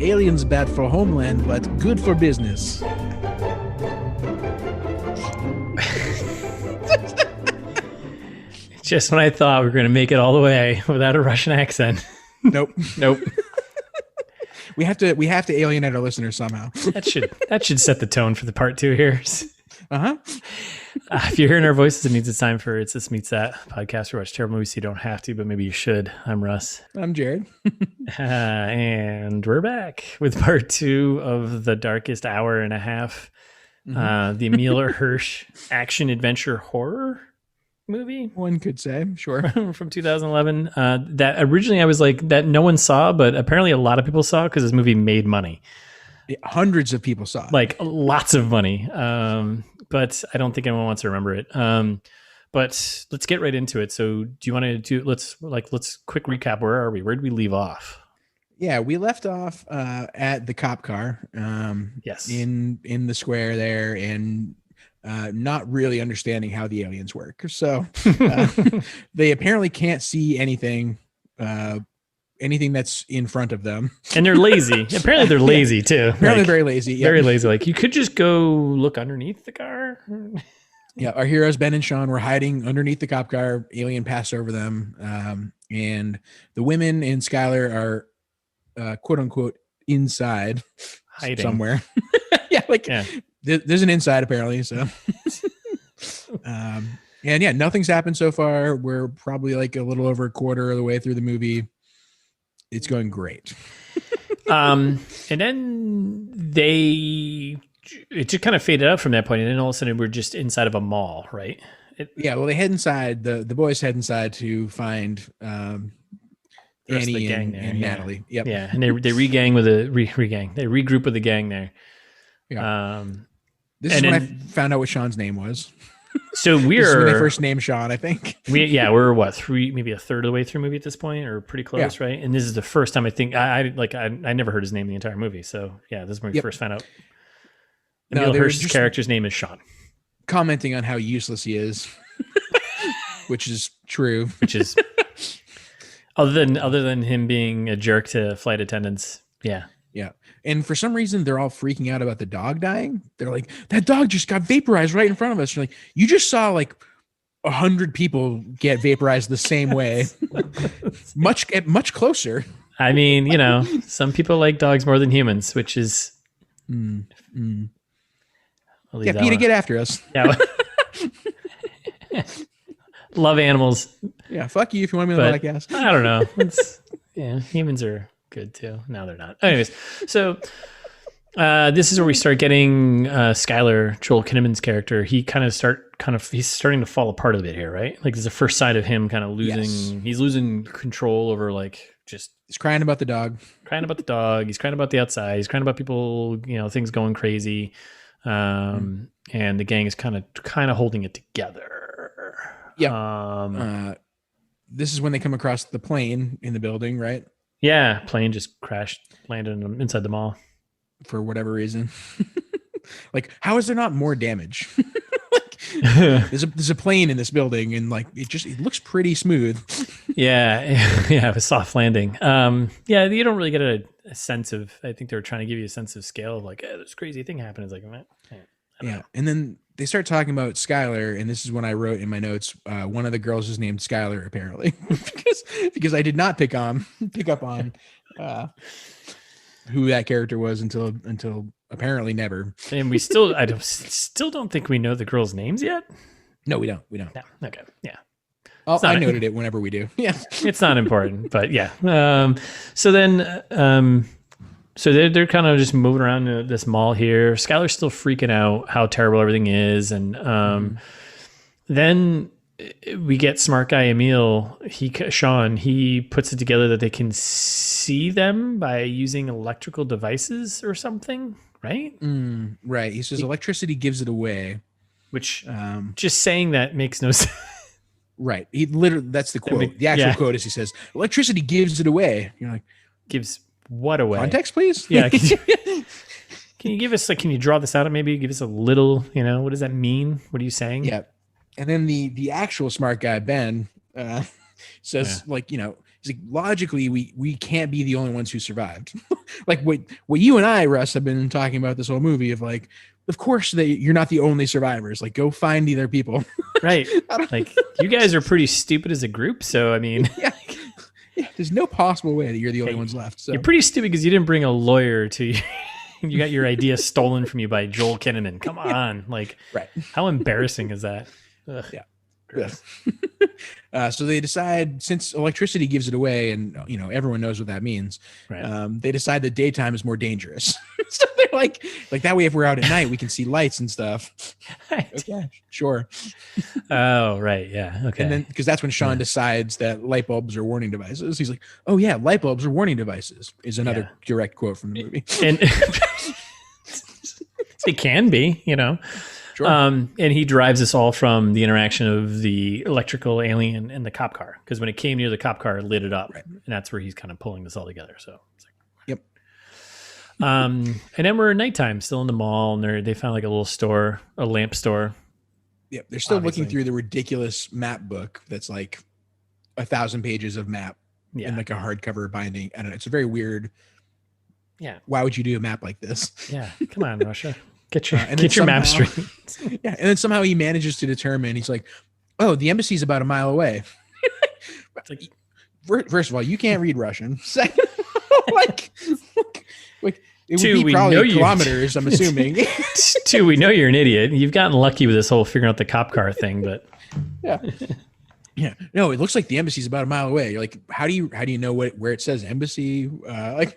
Aliens bad for homeland, but good for business. Just when I thought we were going to make it all the way without a Russian accent. Nope. Nope. We have to alienate our listeners somehow. That should set the tone for the part 2 here. Uh-huh. If you're hearing our voices, it means it's time for It's This Meets That podcast. We watch terrible movies, so you don't have to, but maybe you should. I'm Russ. I'm Jared. And we're back with part 2 of the darkest hour and a half. The Emile Hirsch action adventure horror movie. One could say, sure. From 2011. That originally I was like, that no one saw, but apparently a lot of people saw because this movie made money. Yeah, hundreds of people saw it. Like lots of money. But I don't think anyone wants to remember it. But let's get right into it. So do you want to do, let's quick recap. Where are we? Where did we leave off? Yeah, we left off at the cop car. Yes. In the square there, and not really understanding how the aliens work. So they apparently can't see anything that's in front of them. And they're lazy. Apparently they're lazy too. Apparently very lazy. Yep. Very lazy. Like you could just go look underneath the car. Yeah, our heroes Ben and Sean were hiding underneath the cop car. Alien passed over them, and the women and Skylar are quote unquote inside, hiding somewhere. There's an inside apparently. So, and yeah, nothing's happened so far. We're probably like a little over a quarter of the way through the movie. It's going great. And then it just kind of faded out from that point, and then all of a sudden we're just inside of a mall, right? Well, they head inside. The boys head inside to find Annie and Natalie. Yep. Yeah, and they regang with They regroup with the gang there. Yeah. This is when I found out what Sean's name was. So this is when they first named Sean, I think. We're what, maybe a third of the way through the movie at this point, or pretty close, right? And this is the first time I think I never heard his name the entire movie. So yeah, this is when we first found out. Emile Hirsch's character's name is Sean. Commenting on how useless he is, which is true. Which is other than him being a jerk to flight attendants. Yeah. Yeah. And for some reason, they're all freaking out about the dog dying. They're like, that dog just got vaporized right in front of us. You're like, you just saw like 100 people get vaporized the same way. much closer. I mean, some people like dogs more than humans, which is... Yeah, Peter, get after us. Yeah. Love animals. Yeah, fuck you if you want me on the podcast. I don't know. Humans are good too. No, they're not. Anyways, so this is where we start getting Skylar, Joel Kinnaman's character. He's starting to fall apart a bit here, right? Like there's the first side of him kind of losing. Yes. He's losing control over he's crying about the dog. He's crying about the outside. He's crying about people. Things going crazy. And the gang is kind of holding it together. Yeah. This is when they come across the plane in the building, right? Yeah, plane just landed inside the mall for whatever reason. Like, how is there not more damage? There's a plane in this building, and it looks pretty smooth. Yeah, a soft landing. You don't really get a sense of. I think they were trying to give you a sense of scale of this crazy thing happened. It's like, yeah, and then they start talking about Skylar, and this is when I wrote in my notes, one of the girls is named Skylar apparently, because I did not pick up on who that character was until apparently never. And we I still don't think we know the girls' names yet. No, we don't. No. Okay. Yeah. I noted it whenever we do. Yeah. It's not important, but yeah. So then, so they're kind of just moving around this mall here. Skylar's still freaking out how terrible everything is. And then we get smart guy Emile, Sean, he puts it together that they can see them by using electrical devices or something, right? Right. He says electricity gives it away. Which just saying that makes no sense. Right. He literally, that's the quote. The actual quote is he says, electricity gives it away. You're like, gives what away? Context, please? Yeah. Can you give us, can you draw this out and maybe give us a little, what does that mean? What are you saying? Yeah. And then the actual smart guy, Ben, says like, he's like, logically we can't be the only ones who survived. Like what you and I, Russ, have been talking about this whole movie of like, of course you're not the only survivors. Like, go find the other people. Right. Like, you guys are pretty stupid as a group. So, I mean, yeah, there's no possible way that you're the only ones left. So you're pretty stupid because you didn't bring a lawyer to you. You got your idea stolen from you by Joel Kinnaman. Come on. Like, right. How embarrassing is that? Ugh. Yeah. So they decide, since electricity gives it away, and everyone knows what that means. Right. They decide that daytime is more dangerous. So they're like that way, if we're out at night, we can see lights and stuff. Right. Okay, sure. Oh, right, yeah, okay. And then because that's when Sean decides that light bulbs are warning devices. He's like, "Oh yeah, light bulbs are warning devices." Is another direct quote from the movie. And it can be, Sure. And he drives us all from the interaction of the electrical alien and the cop car, because when it came near the cop car, it lit it up, right. And that's where he's kind of pulling this all together. So, it's like, yep. And then we're nighttime, still in the mall, and they found like a little store, a lamp store. Yep, they're still looking through the ridiculous map book that's like 1,000 pages of map in like a hardcover binding. I don't know. It's a very weird. Yeah. Why would you do a map like this? Yeah. Come on, Russia. Get your map straight. Yeah, and then somehow he manages to determine. He's like, "Oh, the embassy's about a mile away." It's like, first of all, you can't read Russian. Second, like it would be probably kilometers. I'm assuming. 2, we know you're an idiot. You've gotten lucky with this whole figuring out the cop car thing, but yeah. Yeah, no, it looks like the embassy's about a mile away. You're like, how do you know where it says embassy? I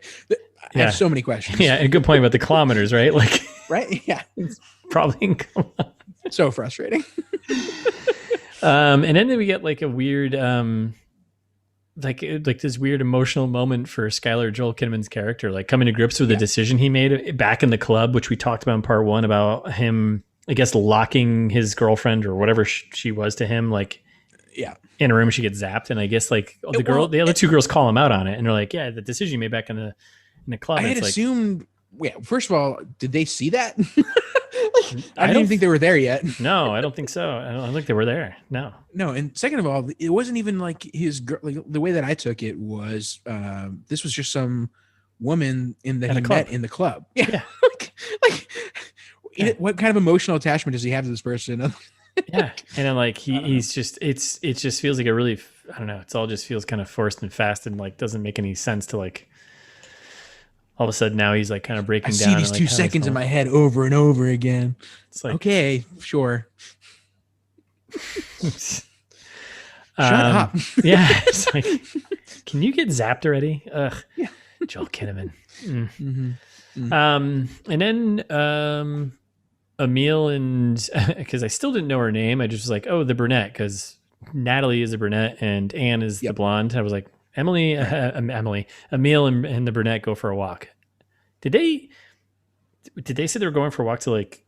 have so many questions. Yeah, and a good point about the kilometers, right? Like, right? Yeah, it's probably in kilometers. So frustrating. And then we get like a weird, like this weird emotional moment for Skylar, Joel Kinnaman's character, like coming to grips with the decision he made back in the club, which we talked about in part 1 about him, I guess, locking his girlfriend or whatever she was to him, like. Yeah. In a room, she gets zapped, and I guess like the other 2 girls call him out on it, and they're like, "Yeah, the decision you made back in the club." I had assumed. Yeah. First of all, did they see that? I didn't even think they were there yet. No, I don't think so. I don't think they were there. No. No, and second of all, it wasn't even like his girl. Like, the way that I took it was, this was just some woman he met in the club. Yeah. What kind of emotional attachment does he have to this person? Yeah, and then like he's just it just feels like a really, I don't know, it's all just feels kind of forced and fast, and like doesn't make any sense to like all of a sudden now he's like kind of breaking down. I see these 2 seconds in my head over and over again. It's like, okay, sure. Shut up. Yeah, it's like, can you get zapped already? Ugh. Yeah. Joel Kinnaman. Mm. Mm-hmm. And then Emile, and because I still didn't know her name, I just was like, oh, the brunette, because Natalie is a brunette and Anne is the blonde. I was like, Emile and the brunette go for a walk. Did they say they were going for a walk to like?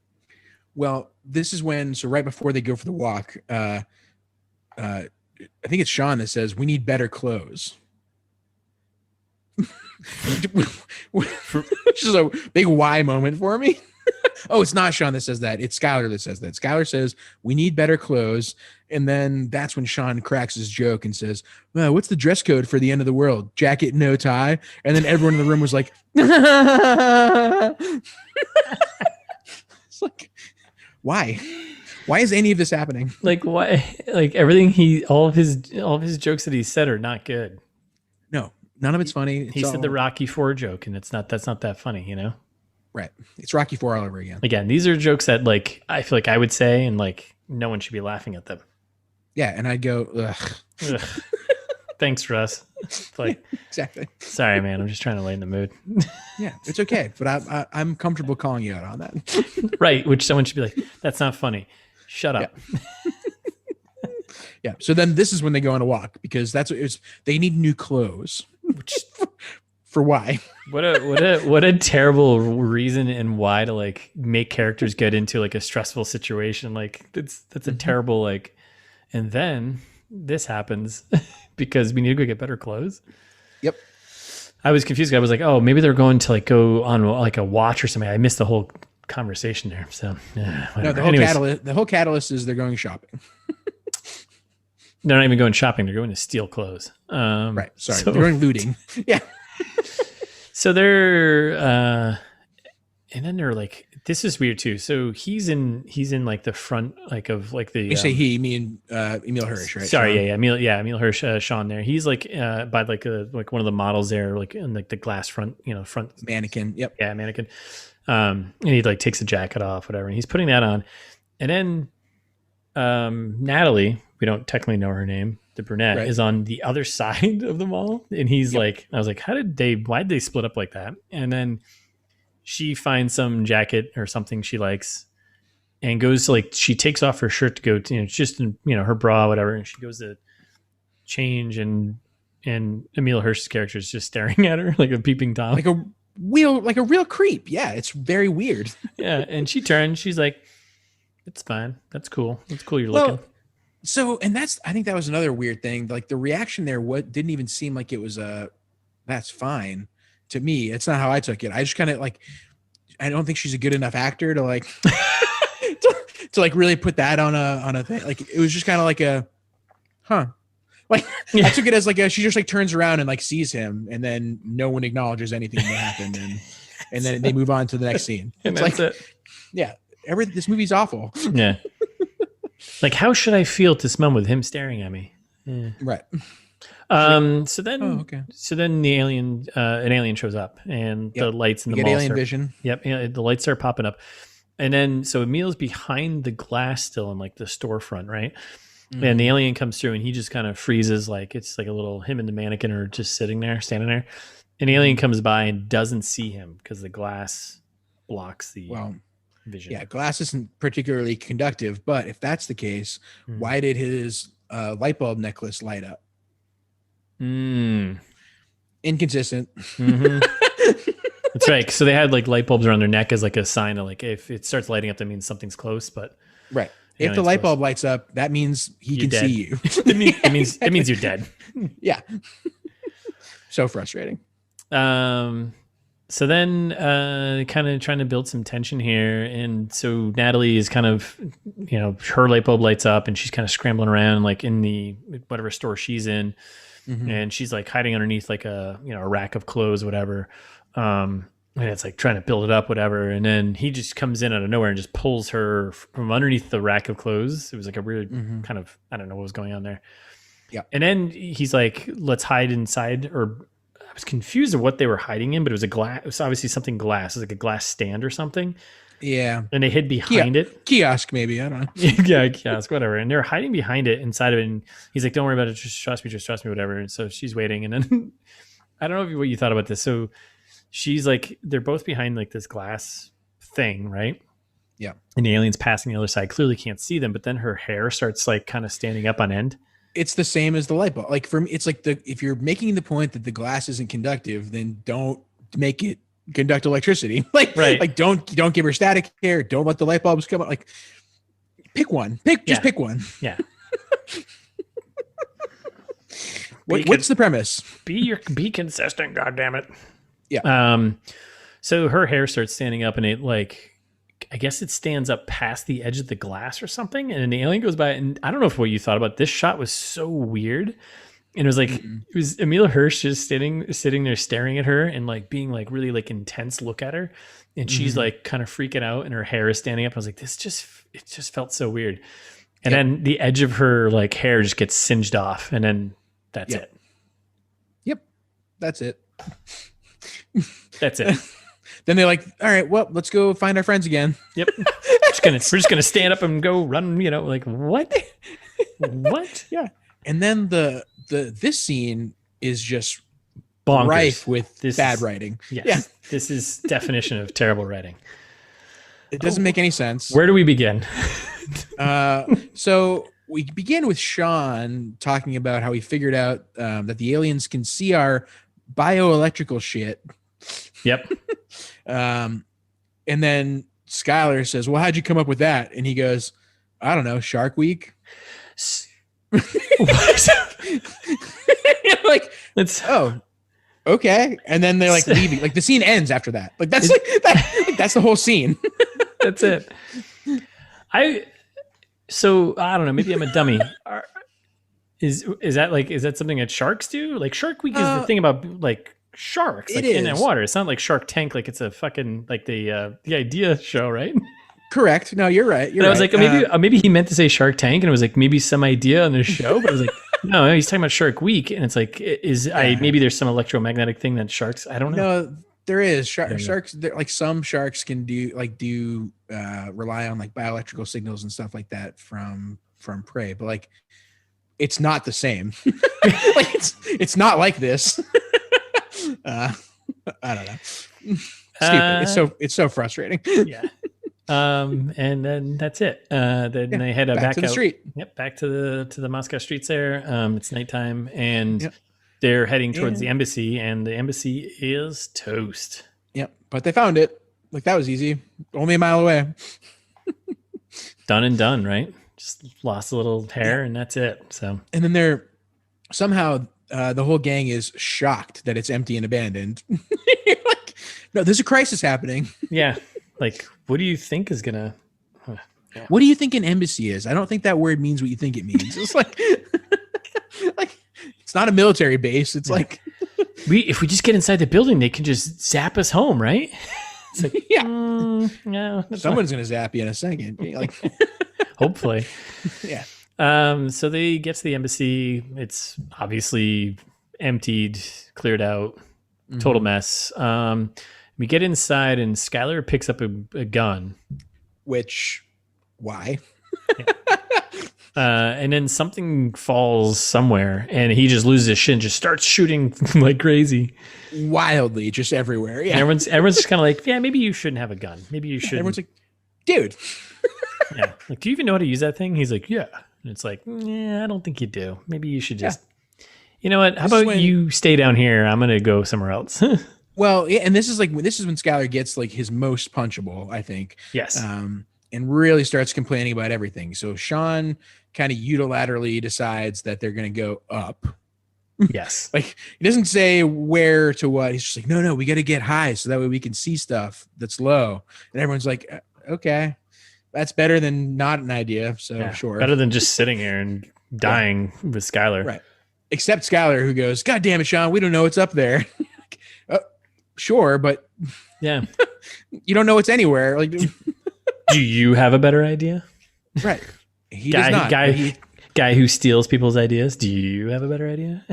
Well, this is when, so right before they go for the walk, I think it's Sean that says, "We need better clothes." Which is a big why moment for me. Oh, it's not Sean that says that. It's Skylar that says that. Skylar says, "We need better clothes." And then that's when Sean cracks his joke and says, "Well, what's the dress code for the end of the world? Jacket, no tie." And then everyone in the room was like, it's like, why? Why is any of this happening? Like, why? Like, everything all of his jokes that he said are not good. No, none of it's funny. He said the Rocky IV joke, and that's not that funny, Right. It's Rocky IV all over again. Again, these are jokes that like I feel like I would say, and like no one should be laughing at them. Yeah, and I'd go, ugh. Thanks, Russ. Like, exactly. Sorry, man. I'm just trying to lighten the mood. Yeah, it's okay, but I'm comfortable calling you out on that. Right, which someone should be like, "That's not funny. Shut up." Yeah. Yeah. So then this is when they go on a walk, because that's what it's. They need new clothes. Which, for why? What a terrible reason and why to like make characters get into like a stressful situation. Like that's a terrible like. And then this happens because we need to go get better clothes. Yep. I was confused. I was like, oh, maybe they're going to like go on like a watch or something. I missed the whole conversation there. So no, the whole catalyst is they're going shopping. they're not even going shopping. They're going to steal clothes. Right. Sorry. They're going looting. Yeah. So they're, and then they're like, this is weird too. So he's in like the front, like of like the. You say he, me and Emile Hirsch, right? Sorry, Sean? Emile Hirsch, Sean. There, he's like by like one of the models there, like in like the glass front, front mannequin. Yep. Yeah, mannequin. And he like takes the jacket off, whatever, and he's putting that on, and then Natalie, we don't technically know her name, the brunette, right, is on the other side of the mall, and he's like, I was like, why'd they split up like that? And then she finds some jacket or something she likes and goes to like, she takes off her shirt to go to, just, her bra, whatever. And she goes to change and Emile Hirsch's character is just staring at her like a peeping Tom. Like a real creep. Yeah. It's very weird. Yeah. And she turns, she's like, it's fine. That's cool. That's cool. You're looking. So, and I think that was another weird thing. Like the reaction there, didn't even seem like it was that's fine. To me, it's not how I took it. I just kind of like, I don't think she's a good enough actor to like to like really put that on a thing. Like it was just kind of like like I took it as like she just like turns around and like sees him, and then no one acknowledges anything that happened, and then they move on to the next scene. And it's that's like, it. Yeah, this movie's awful. Yeah. Like, how should I feel at this moment with him staring at me? Yeah. Right. So then the alien, an alien shows up, and the lights in the mall alien vision. Yep, the lights start popping up, and then so Emile's behind the glass still in like the storefront, right? Mm-hmm. And the alien comes through, and he just kind of freezes, like it's like a little him and the mannequin are just standing there. And the alien comes by and doesn't see him because the glass blocks the vision. Yeah, glass isn't particularly conductive, but if that's the case, why did his light bulb necklace light up? Inconsistent. Mm-hmm. That's right. So they had like light bulbs around their neck as like a sign of like, if it starts lighting up, that means something's close. But right, if the light bulb lights up, that means he can see you. it means you're dead. Yeah. So frustrating. So then kind of trying to build some tension here, and so Natalie is kind of, her light bulb lights up, and she's kind of scrambling around like in the whatever store she's in. Mm-hmm. And she's like hiding underneath like a rack of clothes, whatever. And it's like trying to build it up, whatever. And then he just comes in out of nowhere and just pulls her from underneath the rack of clothes. It was like a weird kind of, I don't know what was going on there. Yeah. And then he's like, let's hide inside, or I was confused of what they were hiding in, but it was it was obviously something glass. It was like a glass stand or something. Yeah. And they hid behind it. Kiosk, maybe. I don't know. Yeah, kiosk, whatever. And they're hiding behind it, inside of it. And he's like, don't worry about it. Just trust me, whatever. And so she's waiting. And then I don't know what you thought about this. So she's like, they're both behind like this glass thing, right? Yeah. And the alien's passing the other side. Clearly can't see them. But then her hair starts like kind of standing up on end. It's the same as the light bulb. Like for me, it's like if you're making the point that the glass isn't conductive, then don't make it conduct electricity. Like don't give her static hair. Don't let the light bulbs come out. Like pick one. Pick one. Yeah. What's the premise? Be consistent. God damn it. Yeah. So her hair starts standing up, and it like, I guess it stands up past the edge of the glass or something, and then the alien goes by. And I don't know what you thought about this shot. Was so weird. And it was like, it was Emile Hirsch just sitting there staring at her and like being like really like intense look at her. And she's like kind of freaking out and her hair is standing up. I was like, it just felt so weird. And then the edge of her like hair just gets singed off. And then that's it. Yep. That's it. That's it. Then they're like, all right, well, let's go find our friends again. Yep. We're just going to stand up and go run, like what? What? Yeah. And then this scene is just bonkers. Rife with bad writing. Yes. Yeah. This is definition of terrible writing. It doesn't make any sense. Where do we begin? So we begin with Sean talking about how he figured out that the aliens can see our bioelectrical shit. Yep. And then Skylar says, well, how'd you come up with that? And he goes, I don't know, Shark Week. Like, oh, okay. And then they're like leaving. Like the scene ends after that. Like that's that's the whole scene. That's it. I don't know. Maybe I'm a dummy. Is that something that sharks do? Like Shark Week is the thing about like sharks, like it in the is. water. It's not like Shark Tank, like it's a fucking like the idea show, right? Correct. No, you're right. And I was like, maybe he meant to say Shark Tank, and it was like maybe some idea on the show, but I was like, no, he's talking about Shark Week, and it's like, maybe there's some electromagnetic thing that sharks. I don't know. No, there is sharks. Like some sharks can rely on like bioelectrical signals and stuff like that from prey, but like it's not the same. Like it's not like this. I don't know. Stupid. It's so frustrating. Yeah. And then that's it. Then they head back to the street. Yep, back to the Moscow streets there. It's nighttime, and they're heading towards the embassy, and the embassy is toast. Yep, but they found it. Like that was easy. Only a mile away. Done and done, right? Just lost a little hair, and that's it. So, and then they're somehow the whole gang is shocked that it's empty and abandoned. You're like, no, there's a crisis happening. Yeah. Like, what do you think is gonna? What do you think an embassy is? I don't think that word means what you think it means. It's like, it's not a military base. It's like, if we just get inside the building, they can just zap us home, right? It's like, no, someone's gonna zap you in a second. Like, hopefully, yeah. So they get to the embassy. It's obviously emptied, cleared out, total mess. We get inside, and Skylar picks up a gun. Which, why? And then something falls somewhere, and he just loses his shit and just starts shooting like crazy. Wildly, just everywhere. Yeah. And everyone's just kind of like, yeah, maybe you shouldn't have a gun. Maybe you should. Everyone's like, dude. Yeah. Like, do you even know how to use that thing? He's like, yeah. And it's like, yeah, I don't think you do. Maybe you should just, you know what? How about you stay down here? I'm going to go somewhere else. Well, yeah, and this is when Skylar gets like his most punchable, I think. Yes. And really starts complaining about everything. So Sean kind of unilaterally decides that they're going to go up. Yes. Like he doesn't say where to what. He's just like, no, we got to get high so that way we can see stuff that's low. And everyone's like, okay, that's better than not an idea. So sure. Better than just sitting here and dying with Skylar. Right. Except Skylar, who goes, God damn it, Sean, we don't know what's up there. Sure, but yeah, you don't know what's anywhere. Like, do you have a better idea? Right. He does not. Guy who steals people's ideas. Do you have a better idea?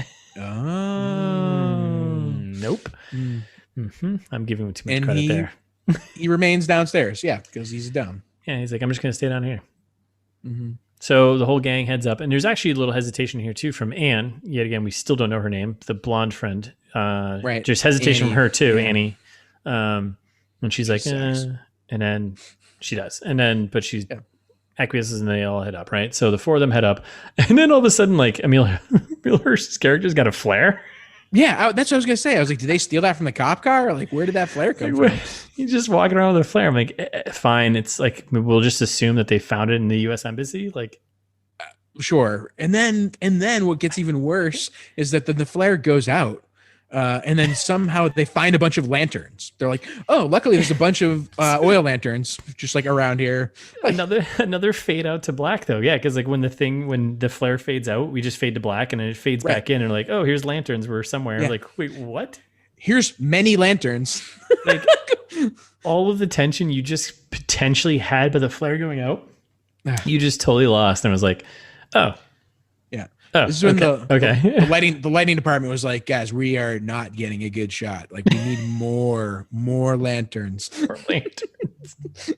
Nope. Mm-hmm. I'm giving him too much credit there. He remains downstairs. Yeah, because he's dumb. Yeah, he's like, I'm just going to stay down here. Mm-hmm. So the whole gang heads up, and there's actually a little hesitation here too from Anne. Yet again, we still don't know her name, the blonde friend. Right. There's hesitation Annie. from her too, Yeah. Annie. When she's like, and then she does, and then but she acquiesces, and they all head up. Right. So the four of them head up, and then all of a sudden, like Emile Hirsch's character's got a flare. Yeah, that's what I was gonna say. I was like, did they steal that from the cop car? Or like, where did that flare come from? He's just walking around with a flare. I'm like, fine. It's like we'll just assume that they found it in the U.S. Embassy. Like, sure. And then what gets even worse is that the flare goes out, and then somehow they find a bunch of lanterns. They're like, oh, luckily there's a bunch of oil lanterns just like around here. Like, another fade out to black though. Yeah, because like when the flare fades out, we just fade to black, and then it fades back in, and like, oh, here's lanterns. We're somewhere. Yeah. Like, wait, what? Here's many lanterns. Like all of the tension you just potentially had by the flare going out, you just totally lost. And I was like, oh. Yeah. Oh, this is when the lighting department was like, guys, we are not getting a good shot. Like we need more lanterns. More lanterns.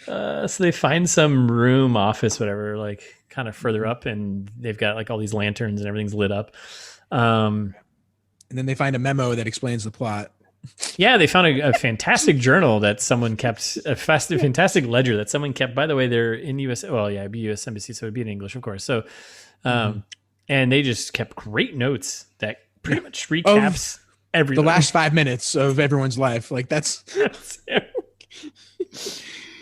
So they find some room, office, whatever, like kind of further up, and they've got like all these lanterns and everything's lit up. And then they find a memo that explains the plot. Yeah, they found a fantastic journal that someone kept, a fantastic ledger that someone kept. By the way, they're in U.S. Well, yeah, it'd be U.S. Embassy, so it'd be in English, of course. So, and they just kept great notes that pretty much recaps everything. The last 5 minutes of everyone's life. Like that's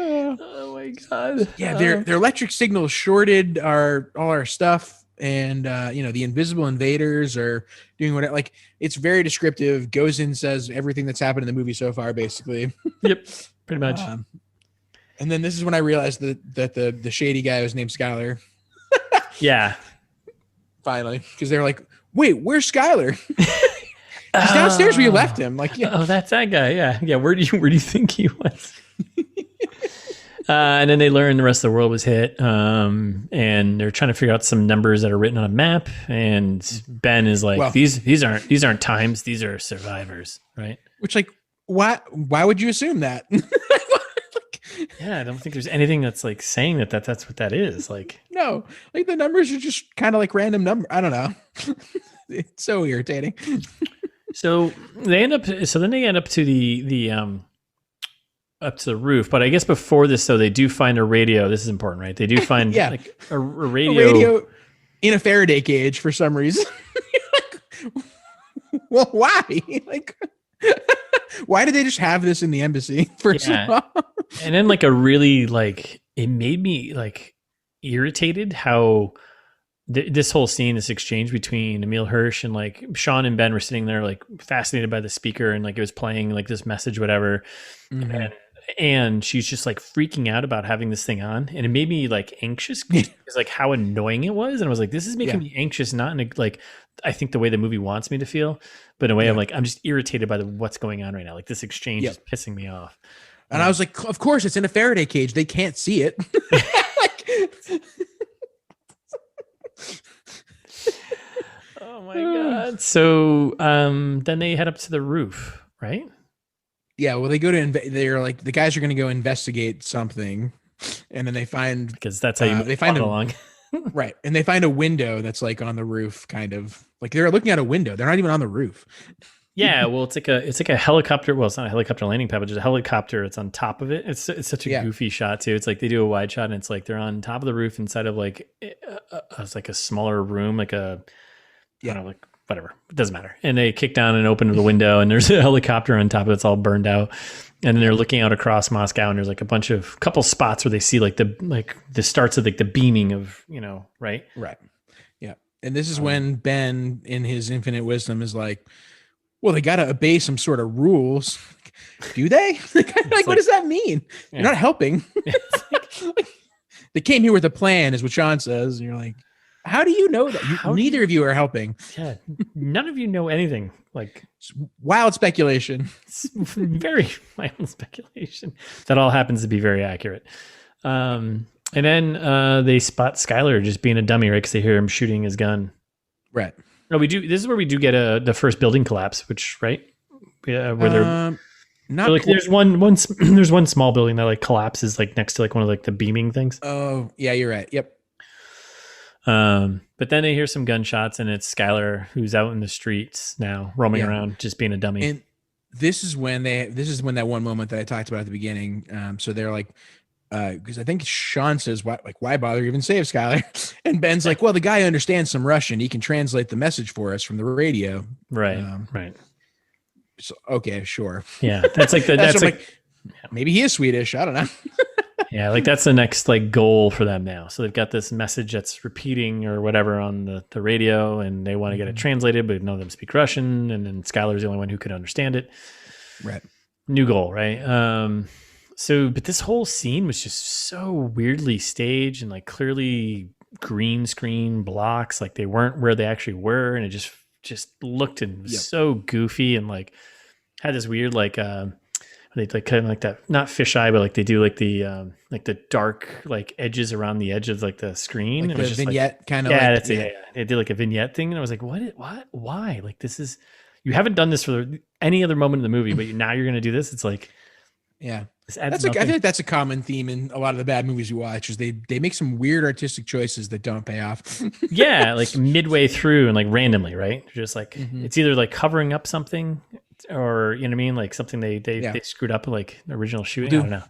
oh my God. Yeah, their electric signals shorted all our stuff. And, the invisible invaders are doing whatever. Like, it's very descriptive. Goes in, says everything that's happened in the movie so far, basically. Yep, pretty much. And then this is when I realized that the shady guy was named Skylar. Yeah. finally, because they're like, wait, where's Skylar? He's downstairs where you left him. Like, yeah. Oh, that's that guy. Yeah. Where do you think he was? And then they learn the rest of the world was hit. And they're trying to figure out some numbers that are written on a map. And Ben is like, well, these aren't times, these are survivors, right? Which, like, why would you assume that? Yeah, I don't think there's anything that's like saying that's what that is. Like, no, like the numbers are just kind of like random number. I don't know. It's so irritating. So they end up to the up to the roof. But I guess before this, though, they do find a radio. This is important, right? They do find like a radio. A radio in a Faraday cage for some reason. Well, why? Like, why did they just have this in the embassy first of all? And then like a really like, it made me like irritated how this whole scene, this exchange between Emile Hirsch and like Sean and Ben were sitting there like fascinated by the speaker and like it was playing like this message, whatever. Mm-hmm. And she's just like freaking out about having this thing on. And it made me like anxious because like how annoying it was. And I was like, this is making me anxious, not in a, like, I think the way the movie wants me to feel, but in a way I'm like, I'm just irritated by what's going on right now. Like this exchange is pissing me off. And I was like, of course it's in a Faraday cage. They can't see it. Oh my God. So then they head up to the roof, right? Yeah, well, they go to they're like the guys are going to go investigate something, and then they find because that's how you they find along, right? And they find a window that's like on the roof, kind of like they're looking at a window. They're not even on the roof. Yeah, well, it's like a helicopter. Well, it's not a helicopter landing pad, but just a helicopter. It's on top of it. It's such a goofy shot too. It's like they do a wide shot, and it's like they're on top of the roof inside of like it's like a smaller room, like a I don't know, like whatever. It doesn't matter. And they kick down and open the window, and there's a helicopter on top of it. It's all burned out. And then they're looking out across Moscow, and there's like a couple spots where they see like the starts of like the beaming of, right? Right. Yeah. And this is when Ben, in his infinite wisdom, is like, well, they got to obey some sort of rules. Do they? Like, what does that mean? You're not helping. They came here with a plan, is what Sean says. And you're like, how do you know that? Neither of you are helping. Yeah, none of you know anything. Like, it's wild speculation. It's very wild speculation. That all happens to be very accurate. And then they spot Skylar just being a dummy, right? Because they hear him shooting his gun. Right. No, we do. This is where we do get the first building collapse, which right, where they're not like there's one small building that like collapses like next to like one of like the beaming things. Oh yeah, you're right. Yep. But then they hear some gunshots, and it's Skylar who's out in the streets now, roaming around, just being a dummy. And this is when that one moment that I talked about at the beginning. So they're like, because I think Sean says, why bother even save Skylar? And Ben's like, well, the guy understands some Russian. He can translate the message for us from the radio. Right. Right. So, okay, sure. Yeah. That's like that's like maybe he is Swedish. I don't know. Yeah, like that's the next like goal for them now. So they've got this message that's repeating or whatever on the radio, and they want to get it translated, but none of them speak Russian, and then Skylar's the only one who could understand it. Right. New goal, right? But this whole scene was just so weirdly staged and like clearly green screen blocks, like they weren't where they actually were, and it just looked and was so goofy and like had this weird like they like kind of like that, not fisheye, but like they do like the dark like edges around the edge of like the screen. Like it was the just vignette like, kind of. Yeah, that's it. Yeah. They did like a vignette thing, and I was like, what? Why? Like this is, you haven't done this for any other moment in the movie, but now you're going to do this. It's like, yeah, I feel like that's a common theme in a lot of the bad movies you watch. Is they make some weird artistic choices that don't pay off. Yeah, like midway through and like randomly, right? Just like it's either like covering up something, or you know what I mean, like something they screwed up like the original shooting. I don't know.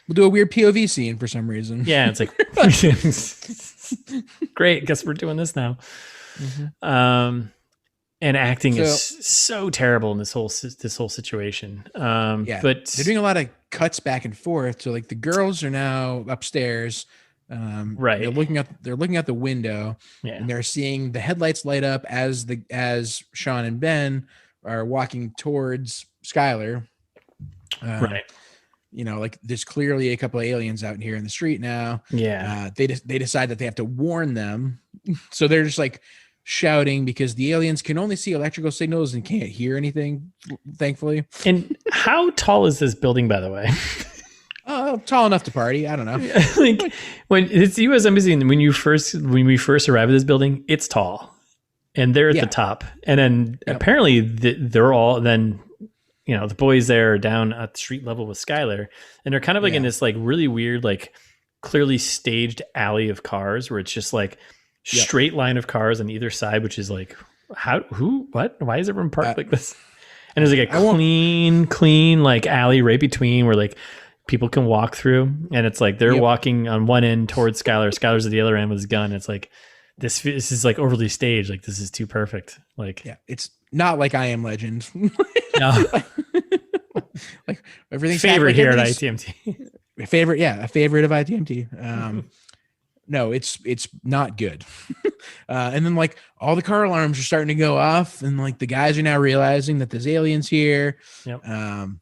We'll do a weird POV scene for some reason. Yeah, it's like great. Guess we're doing this now. And acting is so terrible in this whole situation. But they're doing a lot of cuts back and forth. So like the girls are now upstairs. Right. They're looking out the window, and they're seeing the headlights light up as Sean and Ben are walking towards Skylar. Right. You know, like there's clearly a couple of aliens out here in the street now. Yeah. They decide that they have to warn them. So they're just like shouting because the aliens can only see electrical signals and can't hear anything, thankfully. And how tall is this building, by the way? Tall enough to party. I don't know. Like when it's the U.S. Embassy, and when we first arrive at this building, it's tall, and they're at the top, and then apparently they're all then. The boys there are down at street level with Skylar, and they're kind of like in this like really weird, like clearly staged alley of cars where it's just like straight line of cars on either side, which is like, why is everyone parked like this? And there's like a clean like alley right between where like people can walk through, and it's like they're walking on one end towards Skylar. Skylar's at the other end with his gun. It's like this is like overly staged. Like this is too perfect. Like it's not like I Am Legend. No. Like everything's favorite here at ITMT. A favorite of ITMT. No, it's not good. And then like all the car alarms are starting to go off, and like the guys are now realizing that there's aliens here. Yep. And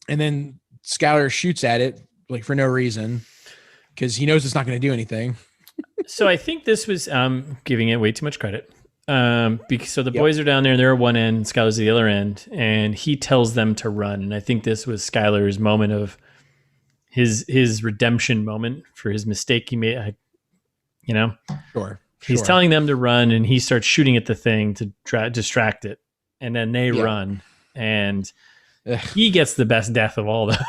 then Skylar shoots at it like for no reason because he knows it's not going to do anything. So I think this was giving it way too much credit. So the boys are down there, and they're at one end, Skylar's at the other end, and he tells them to run. And I think this was Skylar's moment of his redemption moment for his mistake he made. Sure. He's telling them to run, and he starts shooting at the thing to distract it, and then they run, and he gets the best death of all the.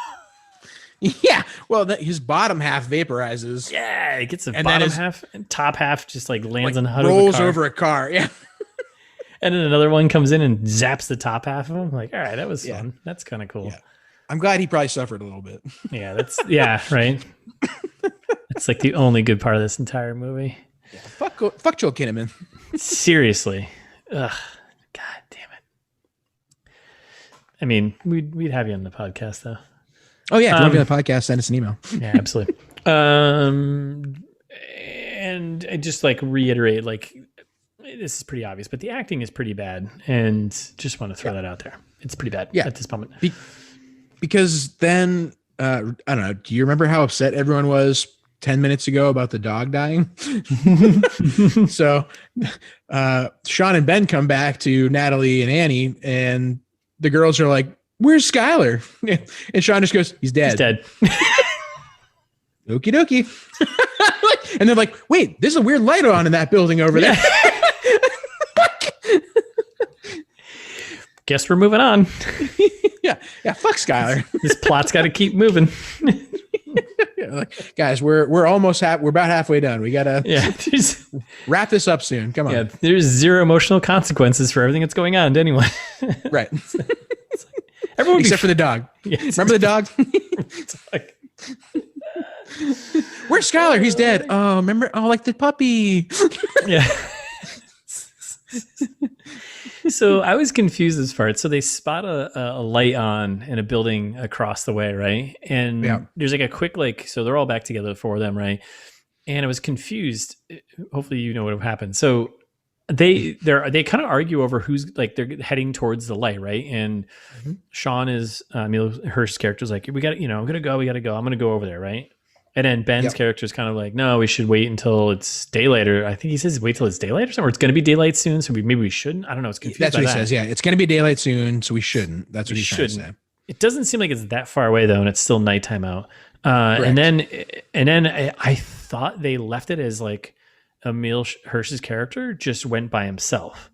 Yeah, well, his bottom half vaporizes. Yeah, it gets the bottom half, and top half just like lands on the hood rolls of a car. over a car. Yeah, and then another one comes in and zaps the top half of him. Like, all right, that was fun. That's kind of cool. Yeah. I'm glad he probably suffered a little bit. Yeah, right. It's like the only good part of this entire movie. Yeah, fuck Joel Kinnaman. Seriously, ugh, god damn it. I mean, we'd have you on the podcast though. Oh yeah, if you want to be on the podcast, send us an email. Yeah, absolutely. And I just like reiterate, like this is pretty obvious, but the acting is pretty bad, and just want to throw that out there. It's pretty bad at this moment. Because then I don't know. Do you remember how upset everyone was 10 minutes ago about the dog dying? So Sean and Ben come back to Natalie and Annie, and the girls are like, "Where's Skylar?" And Sean just goes, "He's dead." He's dead. Okie dokie. And they're like, "Wait, there's a weird light on in that building over there." Guess we're moving on. Yeah. Fuck Skylar. This plot's got to keep moving. Like, guys, we're almost we're about halfway done. We gotta wrap this up soon. Come on. Yeah, there's zero emotional consequences for everything that's going on to anyone. Right. Everyone except for the dog. Yes. Remember the dog? Where's Skylar? He's dead. Oh, remember? Oh, like the puppy. Yeah. So I was confused this part. So they spot a light on in a building across the way, right? And there's like a quick so they're all back together, the four of them, right? And I was confused. Hopefully you know what happened. So they kind of argue over who's like they're heading towards the light, right? And Sean is Emile Hirsch's character is like, we got I'm gonna go, I'm gonna go over there, right? And then Ben's character is kind of like, no, we should wait until it's daylight, or I think he says wait till it's daylight or something, or it's going to be daylight soon, so maybe we shouldn't. I don't know. It's confused. That's what he says. Yeah, it's going to be daylight soon, so we shouldn't. That's what he's trying to say. It doesn't seem like it's that far away though, and it's still nighttime out. And then I thought they left it as like Emile Hirsch's character just went by himself,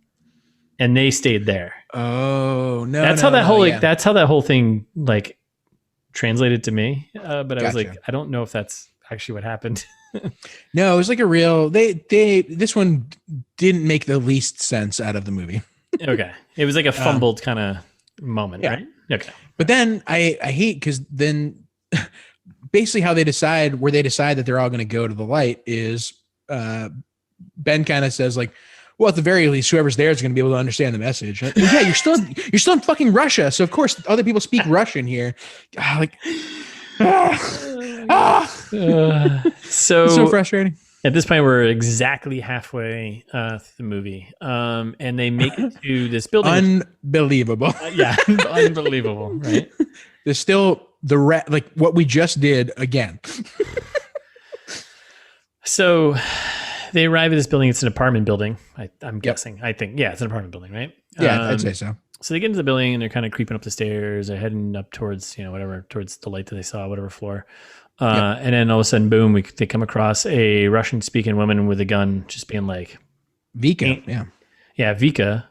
and they stayed there. Oh no! That's how that whole that's how that whole thing like translated to me, but I was like, I don't know if that's actually what happened. No, it was like a real. This one didn't make the least sense out of the movie. Okay, it was like a fumbled kind of moment, right? Okay, but then I hate because then basically how they decide that they're all going to go to the light is Ben kind of says like, well, at the very least, whoever's there is going to be able to understand the message. Well, yeah, you're still in fucking Russia, so of course other people speak Russian here. So frustrating. At this point, we're exactly halfway through the movie, and they make it to this building. Unbelievable. Unbelievable, right? There's still like what we just did again. So they arrive at this building. It's an apartment building. I'm guessing. I think, yeah, it's an apartment building, right? Yeah, I'd say so. So they get into the building and they're kind of creeping up the stairs. They're heading up towards, whatever, towards the light that they saw, whatever floor. And then all of a sudden, boom, they come across a Russian-speaking woman with a gun, just being like, Vika, yeah, Vika.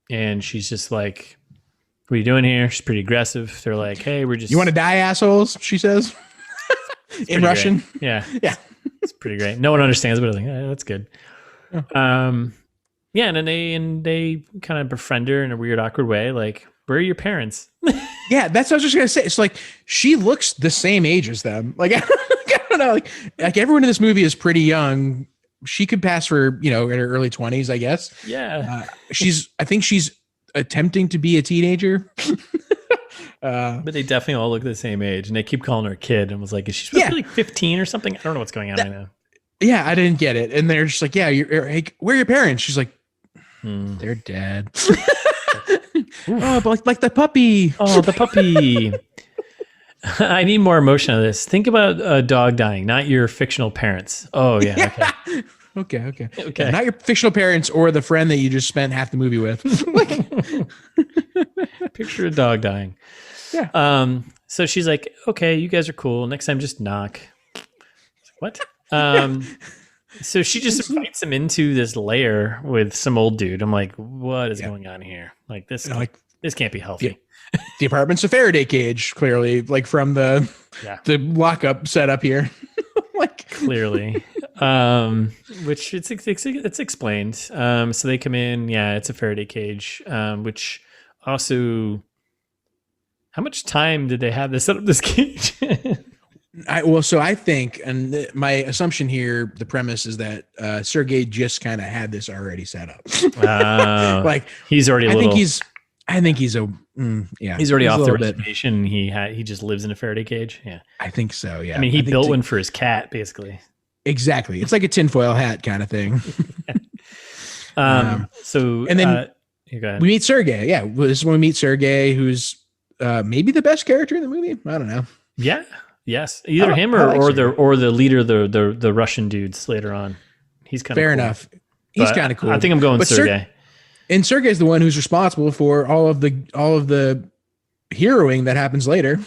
And she's just like, what are you doing here? She's pretty aggressive. They're like, hey, we're just... You want to die, assholes? She says. In Russian. Great. Yeah. Yeah. It's pretty great. No one understands, but I'm like, that's good. Yeah. Yeah, and then they kind of befriend her in a weird, awkward way. Like, where are your parents? Yeah, that's what I was just gonna say. It's like she looks the same age as them. Like, I don't know. Like everyone in this movie is pretty young. She could pass for in her early 20s, I guess. Yeah. I think she's attempting to be a teenager. But they definitely all look the same age, and they keep calling her a kid. And was like, is she supposed to be like 15 or something? I don't know what's going on right now. Yeah, I didn't get it. And they're just like, yeah, hey, where are your parents? She's like, they're dead. Oh, but like the puppy. Oh, the puppy. I need more emotion on this. Think about a dog dying, not your fictional parents. Oh, yeah. Okay. Yeah, not your fictional parents or the friend that you just spent half the movie with. Picture a dog dying. Yeah. So she's like, okay, you guys are cool. Next time, just knock. What? So she just invites him into this lair with some old dude. I'm like, what is going on here? Like this can't be healthy. The apartment's a Faraday cage, clearly, like from the lockup setup here. Like clearly. Which it's explained. So they come in, it's a Faraday cage, which also, how much time did they have to set up this cage? So I think, and my assumption here, the premise is that Sergey just kind of had this already set up. Like he's already I think he's he's already off the reservation. He just lives in a Faraday cage. Yeah, I think so. Yeah, I mean, he built one for his cat, basically. Exactly, it's like a tinfoil hat kind of thing. So and then we meet Sergey. Yeah, this is when we meet Sergey, who's maybe the best character in the movie. I don't know. Yeah. Yes, either him or the leader, the Russian dudes later on. He's kind of fair enough. He's kind of cool. I think I'm going with Sergey. And Sergey's the one who's responsible for all of the heroing that happens later.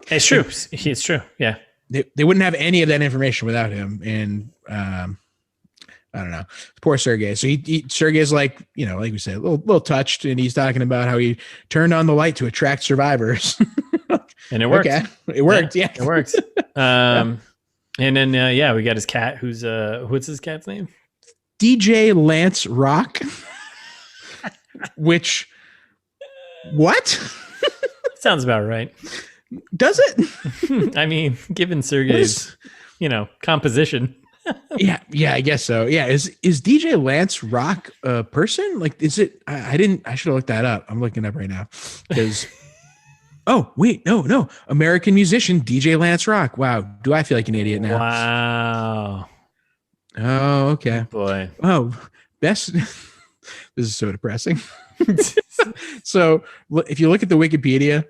It's true. It's true. Yeah. They wouldn't have any of that information without him. And I don't know. Poor Sergey. So Sergey's like, like we said, a little touched, and he's talking about how he turned on the light to attract survivors. And it worked. Okay. It worked. Yeah. It worked. And then, we got his cat who's, what's his cat's name? DJ Lance Rock. Which, what? Sounds about right. Does it? I mean, given Sergey's, composition. Yeah, I guess so. Yeah. Is DJ Lance Rock a person? Like, is it, I should have looked that up. I'm looking it up right now. Because oh, wait, no. American musician, DJ Lance Rock. Wow. Do I feel like an idiot now? Wow. Oh, okay. Oh, boy. Oh, best. This is so depressing. So if you look at the Wikipedia,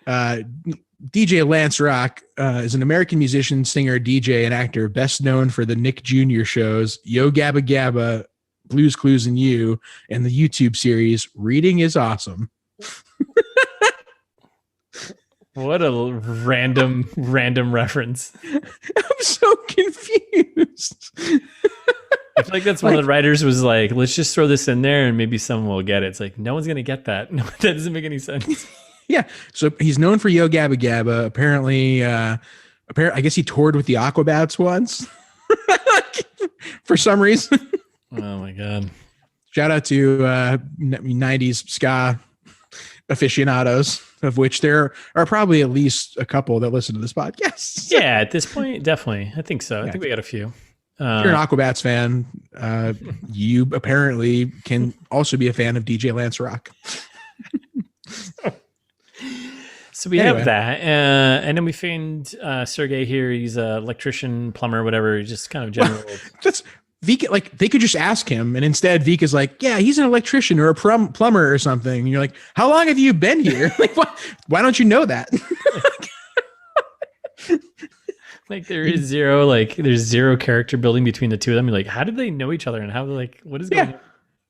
DJ Lance Rock is an American musician, singer, DJ, and actor, best known for the Nick Jr. shows, Yo Gabba Gabba, Blues Clues and You, and the YouTube series, Reading is Awesome. What a random reference. I'm so confused. I feel like that's one of the writers was like, let's just throw this in there and maybe someone will get it. It's like, no one's going to get that. No, that doesn't make any sense. Yeah. So he's known for Yo Gabba Gabba. Apparently, I guess he toured with the Aquabats once for some reason. Oh my God. Shout out to 90s ska aficionados, of which there are probably at least a couple that listen to this podcast. Yeah, at this point, definitely. I think so. I think we got a few. If you're an Aquabats fan, you apparently can also be a fan of DJ Lance Rock. So we have that. And then we find Sergey here. He's an electrician, plumber, whatever. He's just kind of general. That's Vika, like they could just ask him, and instead Vika's like, yeah, he's an electrician or a plumber or something. And you're like, how long have you been here? Like, why don't you know that? Like there's zero character building between the two of them. You're like, how did they know each other and how like what is going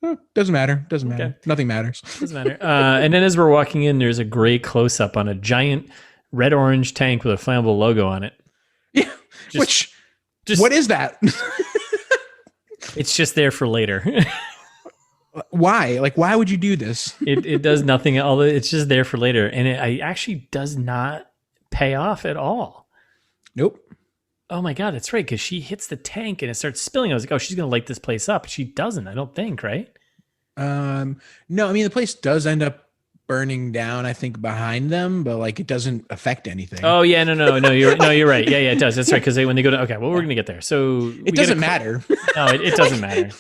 on? Doesn't matter. Doesn't Okay. matter. Nothing matters. Doesn't matter. And then as we're walking in, there's a great close up on a giant red-orange tank with a flammable logo on it. Yeah. What is that? It's just there for later. Why? Like, why would you do this? It does nothing. It's just there for later, and it actually does not pay off at all. Nope. Oh my god, that's right. Because she hits the tank and it starts spilling. I was like, oh, she's gonna light this place up. She doesn't. I don't think. Right? No. I mean, the place does end up burning down, I think, behind them, but like it doesn't affect anything. Oh yeah, no. You're right. Yeah, it does. That's right. Because when they go to okay, well, we're gonna get there. So it doesn't matter. No, it doesn't matter.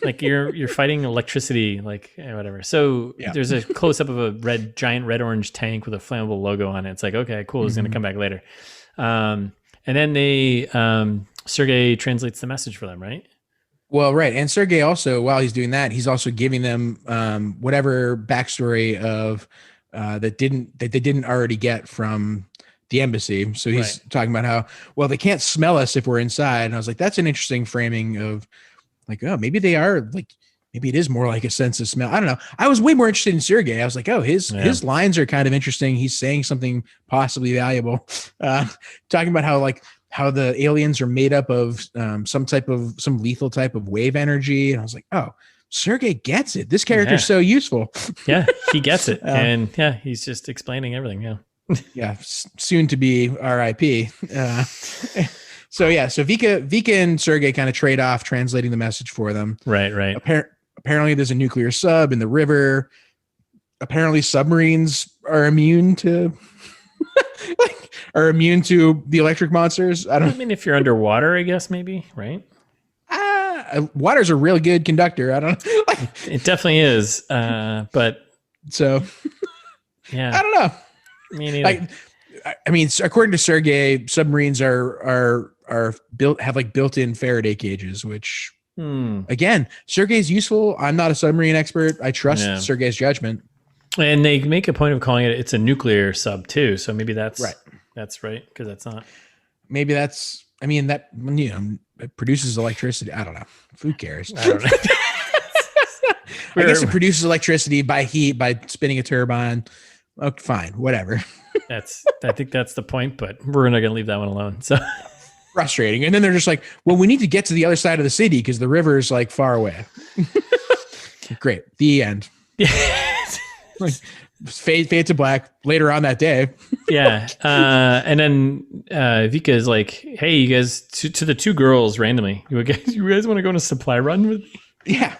Like you're fighting electricity, like whatever. So there's a close up of a giant red orange tank with a flammable logo on it. It's like, okay, cool. It's gonna come back later. And then Sergey translates the message for them, right? Well, right. And Sergey also, while he's doing that, he's also giving them whatever backstory of that they didn't already get from the embassy. So he's talking about how, well, they can't smell us if we're inside. And I was like, that's an interesting framing of like, oh, maybe they are like, maybe it is more like a sense of smell. I don't know. I was way more interested in Sergey. I was like, oh, his lines are kind of interesting. He's saying something possibly valuable. Talking about how the aliens are made up of some lethal type of wave energy. And I was like, oh, Sergey gets it. This character's so useful. Yeah, he gets it. And he's just explaining everything. Yeah. Soon to be RIP. So Vika and Sergey kind of trade off translating the message for them. Right. Apparently there's a nuclear sub in the river. Apparently submarines are immune to the electric monsters. I mean, if you're underwater, I guess maybe, right? Water's a real good conductor. I don't know. It definitely is. But so yeah, I don't know. Me neither. I mean, according to Sergey, submarines are have built-in Faraday cages, which again, Sergey's useful. I'm not a submarine expert. I trust Sergey's judgment. And they make a point of calling it's a nuclear sub too. So maybe that's right. That's right. Because that's not. Maybe that's. I mean, that it produces electricity. I don't know. Who cares? I don't know. I guess it produces electricity by heat by spinning a turbine. Okay, fine, whatever. I think that's the point, but we're not going to leave that one alone. So frustrating. And then they're just like, well, we need to get to the other side of the city because the river is like far away. Great. The end. Fade to black later on that day. Yeah. And then Vika is like, hey, you guys, to the two girls randomly, you guys want to go on a supply run with me? Yeah.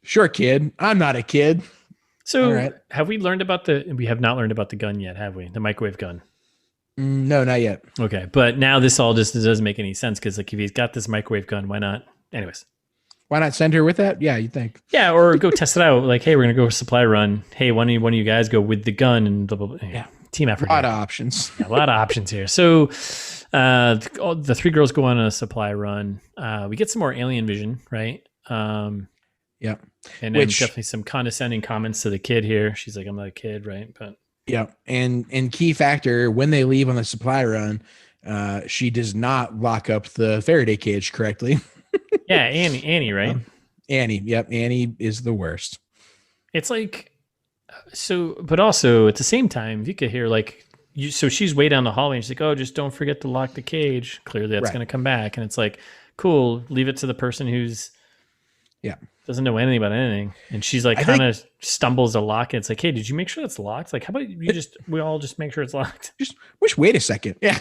Sure, kid. I'm not a kid. So have we learned about we have not learned about the gun yet, have we? The microwave gun. No, not yet. Okay. But now this all just doesn't make any sense because like if he's got this microwave gun, why not? Anyways. Why not send her with that? Yeah, you think. Yeah, or go test it out. Like, hey, we're going to go supply run. Hey, one of you guys go with the gun and blah, blah, blah. Yeah. Team effort. A lot of options. Yeah, a lot of options here. So the three girls go on a supply run. We get some more alien vision, right? Yeah. And then definitely some condescending comments to the kid here. She's like, I'm not a kid, right? But yeah. And key factor, when they leave on the supply run, she does not lock up the Faraday cage correctly. Yeah, Annie, right? Annie. Yep. Annie is the worst. It's like, so, but also at the same time, Vika here, like, so she's way down the hallway and she's like, oh, just don't forget to lock the cage. Clearly that's going to come back. And it's like, cool, leave it to the person who's, doesn't know anything about anything. And she's like, kind of stumbles to lock it. It's like, hey, did you make sure it's locked? Like, how about we all just make sure it's locked? Wait a second. Yeah.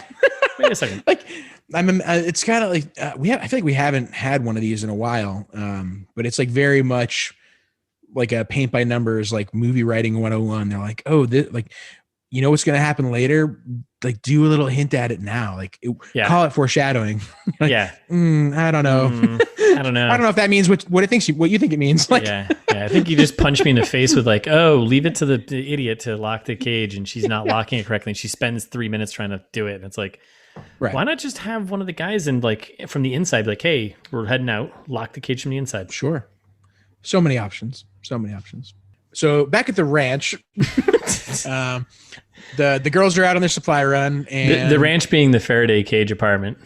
Wait a second. Like, it's kind of like, I feel like we haven't had one of these in a while. But it's like very much like a paint by numbers, like movie writing 101. They're like, oh, like, you know what's going to happen later? Like, do a little hint at it now. Like, call it foreshadowing. Like, I don't know. I don't know. I don't know if that means what you think it means. Like, yeah. I think you just punched me in the face with like, oh, leave it to the idiot to lock the cage, and she's not locking it correctly. And she spends 3 minutes trying to do it, and it's like, why not just have one of the guys and like from the inside, be like, hey, we're heading out, lock the cage from the inside. Sure. So many options. So back at the ranch, the girls are out on their supply run, and the ranch being the Faraday cage apartment.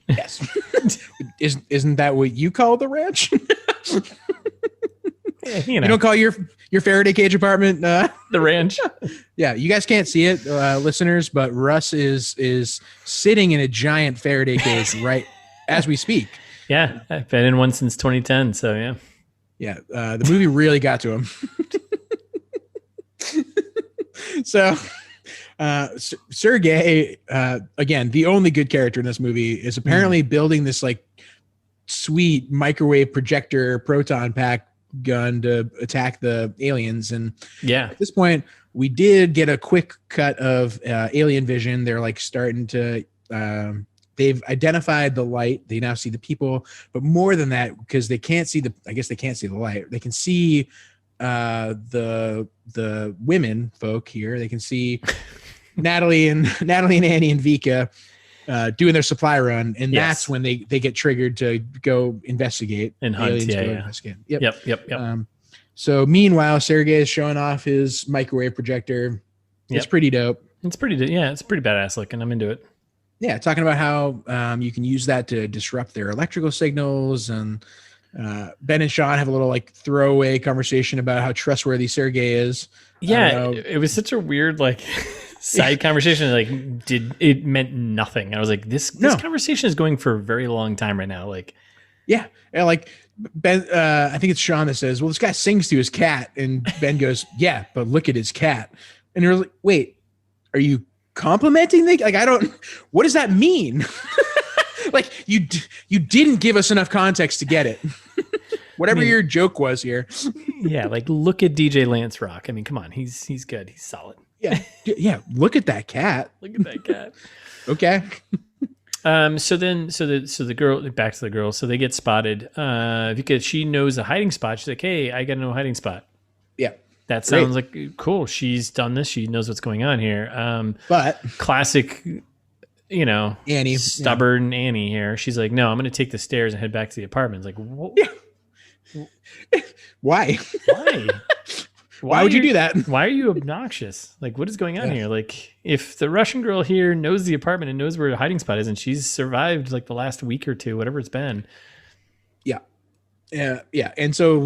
Yes. Isn't that what you call the ranch? You don't call your Faraday cage apartment the ranch? Yeah, you guys can't see it, listeners, but Russ is sitting in a giant Faraday cage right as we speak. Yeah, I've been in one since 2010, so yeah. Yeah, the movie really got to him. So Sergey, again, the only good character in this movie, is apparently building this like sweet microwave projector proton pack gun to attack the aliens. And at this point, we did get a quick cut of alien vision. They're like starting to they've identified the light. They now see the people, but more than that, because they can't see I guess they can't see the light. They can see the women folk here. They can see Natalie and Annie and Vika doing their supply run, and that's when they get triggered to go investigate and hunt. Investigate. Yep. So meanwhile, Sergey is showing off his microwave projector. It's pretty dope. It's pretty badass looking. I'm into it. Yeah, talking about how you can use that to disrupt their electrical signals, and Ben and Sean have a little like throwaway conversation about how trustworthy Sergey is. Yeah, it was such a weird like side conversation. Like, it meant nothing. I was like, this conversation is going for a very long time right now. Like, yeah, like Ben, I think it's Sean that says, "Well, this guy sings to his cat," and Ben goes, "Yeah, but look at his cat." And you're like, "Wait, are you complimenting the like? I don't. What does that mean?" Like you didn't give us enough context to get it. Whatever your joke was here. Yeah, like look at DJ Lance Rock. I mean, come on, he's good. He's solid. Yeah. Look at that cat. Look at that cat. Okay. So the girl, back to the girl. So they get spotted. Because she knows a hiding spot. She's like, "Hey, I got to know a hiding spot." Yeah. That sounds like cool. She's done this. She knows what's going on here. But classic, Annie, stubborn Annie here. She's like, "No, I'm going to take the stairs and head back to the apartment." It's like, what? Yeah. Why? Why would you do that? Why are you obnoxious? Like, what is going on here? Like, if the Russian girl here knows the apartment and knows where the hiding spot is, and she's survived like the last week or two, whatever it's been. Yeah. And so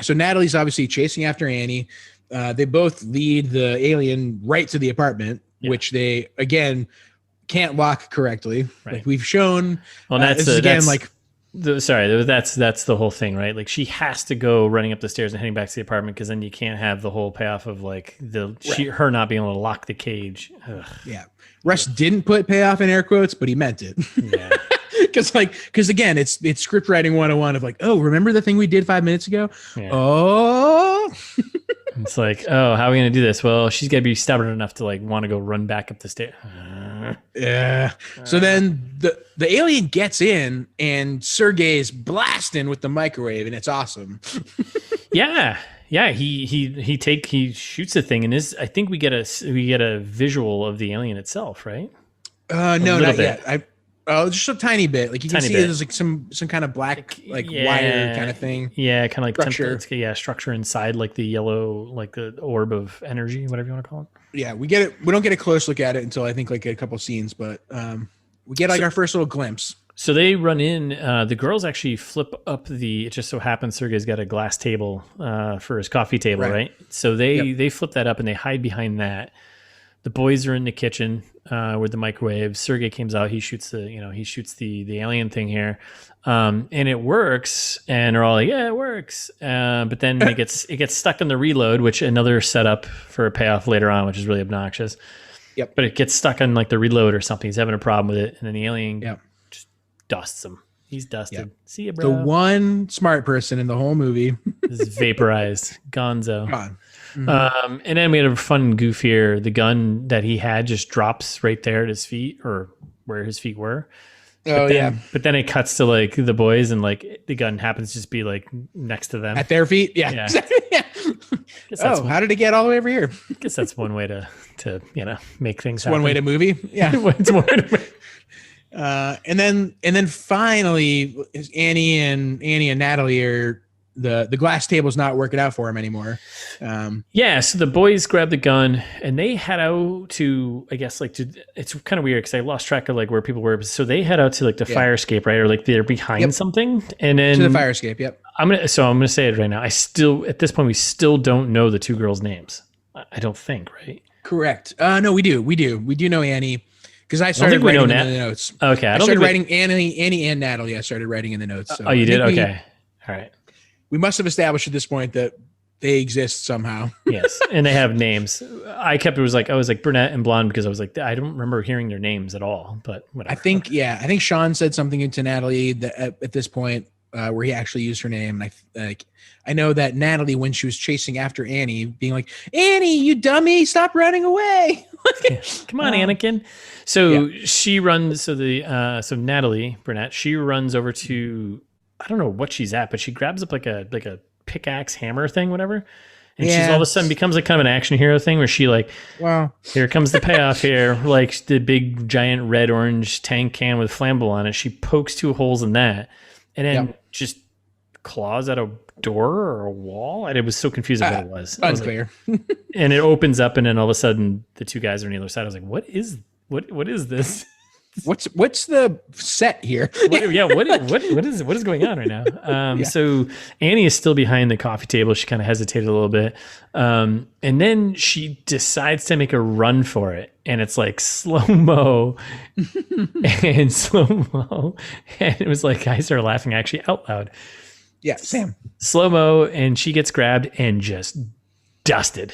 so Natalie's obviously chasing after Annie. They both lead the alien right to the apartment, which they again can't lock correctly. Right. Like we've shown. Well, that's the whole thing, right? Like she has to go running up the stairs and heading back to the apartment, because then you can't have the whole payoff of like her not being able to lock the cage. Ugh. Yeah, Russ didn't put payoff in air quotes, but he meant it. Yeah, because again, it's script writing 101 of like, oh, remember the thing we did 5 minutes ago? Yeah. Oh, it's like, oh, how are we gonna do this? Well, she's gotta be stubborn enough to like want to go run back up the stairs. Yeah. So then the alien gets in, and Sergey's blasting with the microwave, and it's awesome. Yeah. He shoots the thing, and I think we get a visual of the alien itself, right? No, not yet. Just a tiny bit. Like you can see there's like some kind of black wire kind of thing. Yeah, kind of like structure. Structure inside like the yellow, like the orb of energy, whatever you want to call it. Yeah, we get it. We don't get a close look at it until I think like a couple scenes, but we get like our first little glimpse. So they run in. The girls actually flip up it just so happens Sergey's got a glass table for his coffee table, right? So they flip that up and they hide behind that. The boys are in the kitchen with the microwave. Sergey comes out. He shoots the alien thing here, and it works. And they're all like, "Yeah, it works." But then it gets stuck in the reload, which another setup for a payoff later on, which is really obnoxious. Yep. But it gets stuck on like the reload or something. He's having a problem with it, and then the alien just dusts him. He's dusted. Yep. See ya, bro. The one smart person in the whole movie is vaporized. Gonzo. Gone. Mm-hmm. And then we had a fun goof here. The gun that he had just drops right there at his feet, or where his feet were. But then it cuts to like the boys, and like the gun happens to just be like next to them at their feet. Yeah. How did it get all the way over here? I guess that's one way to make things happen. One way to movie. Yeah. It's one way to and then finally Annie and Natalie are the glass table's not working out for him anymore. Yeah, so the boys grab the gun and they head out to, I guess, like, it's kind of weird because I lost track of like where people were. So they head out to like the fire escape, right? Or like they're behind something, and then to the fire escape. Yep. I'm gonna say it right now. At this point we still don't know the two girls' names. I don't think, right? Correct. No, we do know Annie, because I started writing in the notes. Okay, I started writing Annie and Natalie. I started writing in the notes. So oh, you did? Okay, all right. We must have established at this point that they exist somehow. Yes, and they have names. I was like brunette and blonde because I was like, I don't remember hearing their names at all. But whatever. I think Sean said something to Natalie that at this point where he actually used her name. And I know that Natalie, when she was chasing after Annie, being like, "Annie, you dummy, stop running away!" Come on, Anakin. So she runs. So Natalie brunette, she runs over to, I don't know what she's at, but she grabs up like a pickaxe hammer thing, whatever. And she's all of a sudden becomes like kind of an action hero thing where she like, wow, here comes the payoff here. Like the big giant red orange tank can with flammable on it. She pokes 2 holes in that and then just claws at a door or a wall. And it was so confusing what it was. Unclear. And it opens up and then all of a sudden the 2 guys are on the other side. I was like, what is this? What's the set here? What is going on right now? So Annie is still behind the coffee table. She kind of hesitated a little bit. And then she decides to make a run for it. And it's like slow-mo and slow-mo. And it was like, I started laughing actually out loud. Yeah, Sam. Slow-mo, and she gets grabbed and just dusted.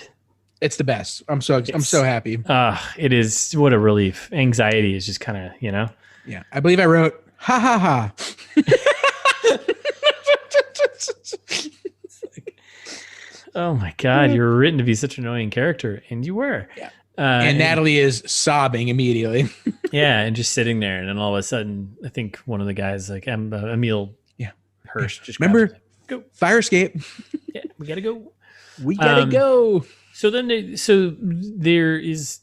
It's the best. I'm so happy. It is. What a relief. Anxiety is just kind of, Yeah. I believe I wrote, ha, ha, ha. Oh my God. You were written to be such an annoying character. And you were. Yeah. And Natalie is sobbing immediately. Yeah. And just sitting there. And then all of a sudden, I think one of the guys, like Emile Hirsch, just remember, go fire escape. Yeah. We got to go. We got to go. So then there is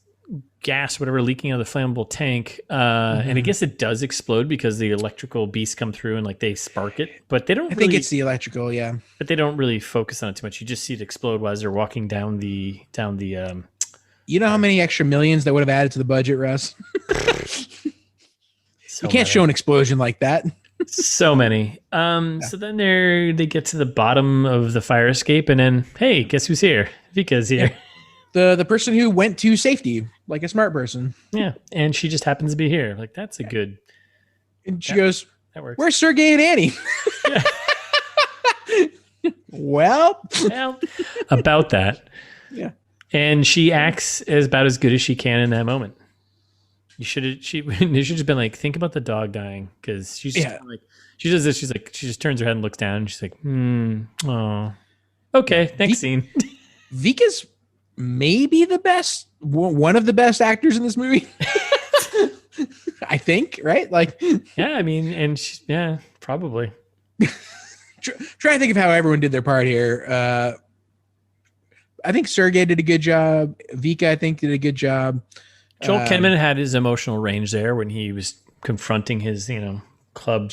gas, whatever, leaking out of the flammable tank. And I guess it does explode because the electrical beasts come through and like they spark it, but they don't I think it's the electrical. Yeah. But they don't really focus on it too much. You just see it explode as they're walking down the, you know how many extra millions that would have added to the budget, Russ? You can't show an explosion like that. So many. So then they get to the bottom of the fire escape, and then hey, guess who's here? Vika's here. Yeah. The person who went to safety, like a smart person. Yeah, and she just happens to be here. Like that's a good. And she goes, "That works." Where's Sergey and Annie? Yeah. well, about that. Yeah. And she acts about as good as she can in that moment. They should have been like, think about the dog dying, because she's just like, she does this. She's like, she just turns her head and looks down, and she's like, oh, okay, next scene. Vika's maybe the best, one of the best actors in this movie. I think, right? Like, yeah, I mean, and probably. Trying to think of how everyone did their part here. I think Sergey did a good job. Vika, I think, did a good job. Joel Kinnaman had his emotional range there when he was confronting his, club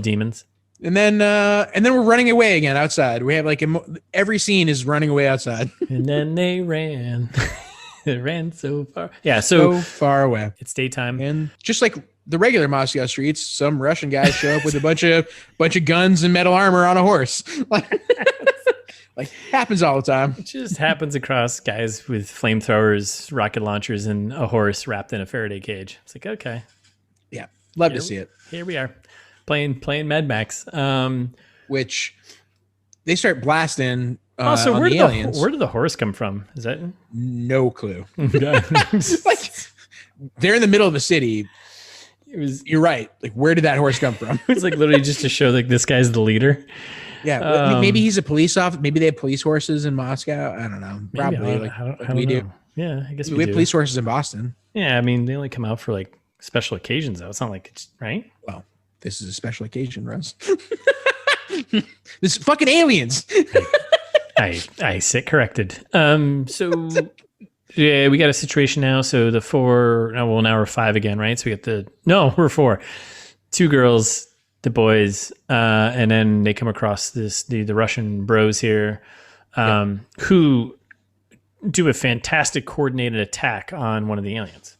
demons. And then we're running away again outside. We have like every scene is running away outside. And then they ran. They ran so far. Yeah, so far away. It's daytime. And just like the regular Moscow streets, some Russian guys show up with a bunch of guns and metal armor on a horse. Like happens all the time. It just happens across guys with flamethrowers, rocket launchers, and a horse wrapped in a Faraday cage. It's like, okay. Yeah. Love to see it. Here we are. Playing Mad Max. Which they start blasting also, on the aliens. Where did the horse come from? Is that no clue. Like they're in the middle of the city. You're right. Like, where did that horse come from? It's like literally just to show like this guy's the leader. Yeah, maybe he's a police officer. Maybe they have police horses in Moscow. I don't know. Probably. I don't do. Yeah, I guess we have police horses in Boston. Yeah, I mean, they only come out for like special occasions, though. It's not like it's right. Well, this is a special occasion, Russ. This is fucking aliens. I sit corrected. So yeah, we got a situation now. So now we're 5 again, right? So we got we're 4. 2 girls the boys, and then they come across the Russian bros here, who do a fantastic coordinated attack on one of the aliens.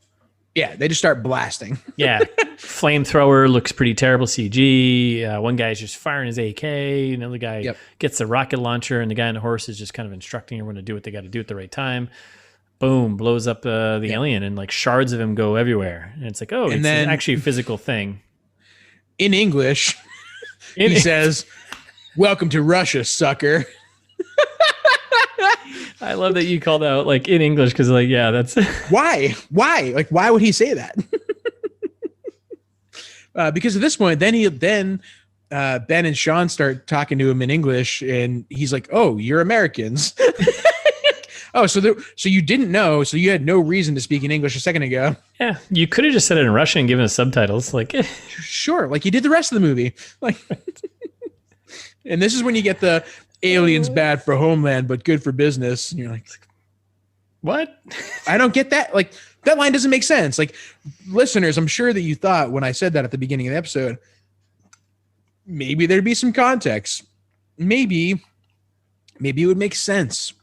Yeah, they just start blasting. Yeah, flamethrower looks pretty terrible CG. One guy's just firing his AK. Another guy gets the rocket launcher, and the guy on the horse is just kind of instructing everyone to do what they got to do at the right time. Boom, blows up the alien, and like shards of him go everywhere. And it's like, oh, and it's actually a physical thing. In English, he says, "Welcome to Russia, sucker." I love that you called out like in English because like, yeah, that's why? Like, why would he say that? Because at this point, then Ben and Sean start talking to him in English, and he's like, "Oh, you're Americans." Oh, so you didn't know, so you had no reason to speak in English a second ago. Yeah, you could have just said it in Russian and given us subtitles. Like, sure, like you did the rest of the movie. Like, and this is when you get the aliens bad for homeland, but good for business. And you're like, what? I don't get that. Like, that line doesn't make sense. Like, listeners, I'm sure that you thought when I said that at the beginning of the episode, maybe there'd be some context. Maybe it would make sense.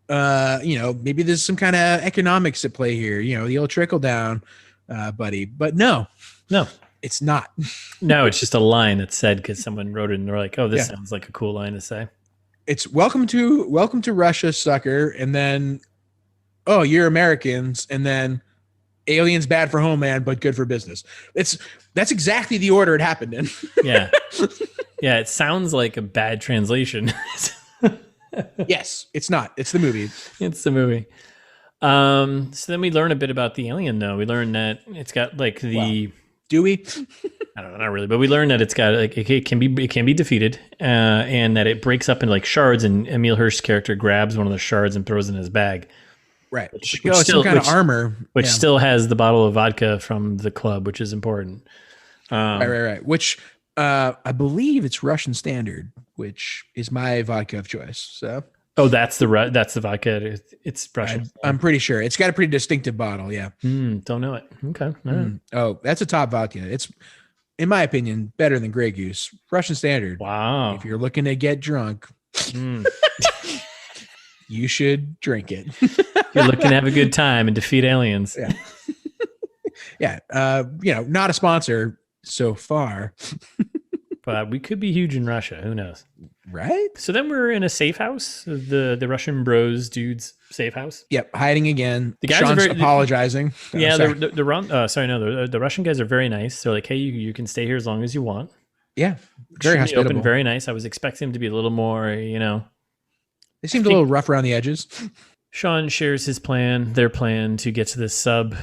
Maybe there's some kind of economics at play here, the old trickle down, buddy, but no, it's not. No, it's just a line that's said because someone wrote it and they're like, oh, this sounds like a cool line to say. It's welcome to Russia, sucker. And then, oh, you're Americans. And then aliens bad for homeland, but good for business. That's exactly the order it happened in. Yeah. Yeah. It sounds like a bad translation. Yes, it's not. It's the movie. It's the movie. So then we learn a bit about the alien, though. We learn that it's got like the. Wow. Do we? I don't know, not really, but we learn that it's got like it can be defeated, and that it breaks up into like shards. And Emile Hirsch's character grabs one of the shards and throws it in his bag. Right. Which still, some kind of armor, which still has the bottle of vodka from the club, which is important. Right. Which. I believe it's Russian Standard, which is my vodka of choice. So, that's the vodka. It's Russian. I'm pretty sure it's got a pretty distinctive bottle. Yeah. Don't know it. Okay. Right. Oh, that's a top vodka. It's, in my opinion, better than Grey Goose. Russian Standard. Wow. If you're looking to get drunk, you should drink it. You're looking to have a good time and defeat aliens. Yeah. Yeah. Not a sponsor so far. But we could be huge in Russia. Who knows? Right. So then we're in a safe house, the Russian bros dude's safe house. Yep. Hiding again. The guys Sean's apologizing. Yeah. The Russian guys are very nice. They're like, hey, you can stay here as long as you want. Yeah. Very hospitable. Open, very nice. I was expecting him to be a little more, They seemed a little rough around the edges. Sean shares their plan to get to this sub.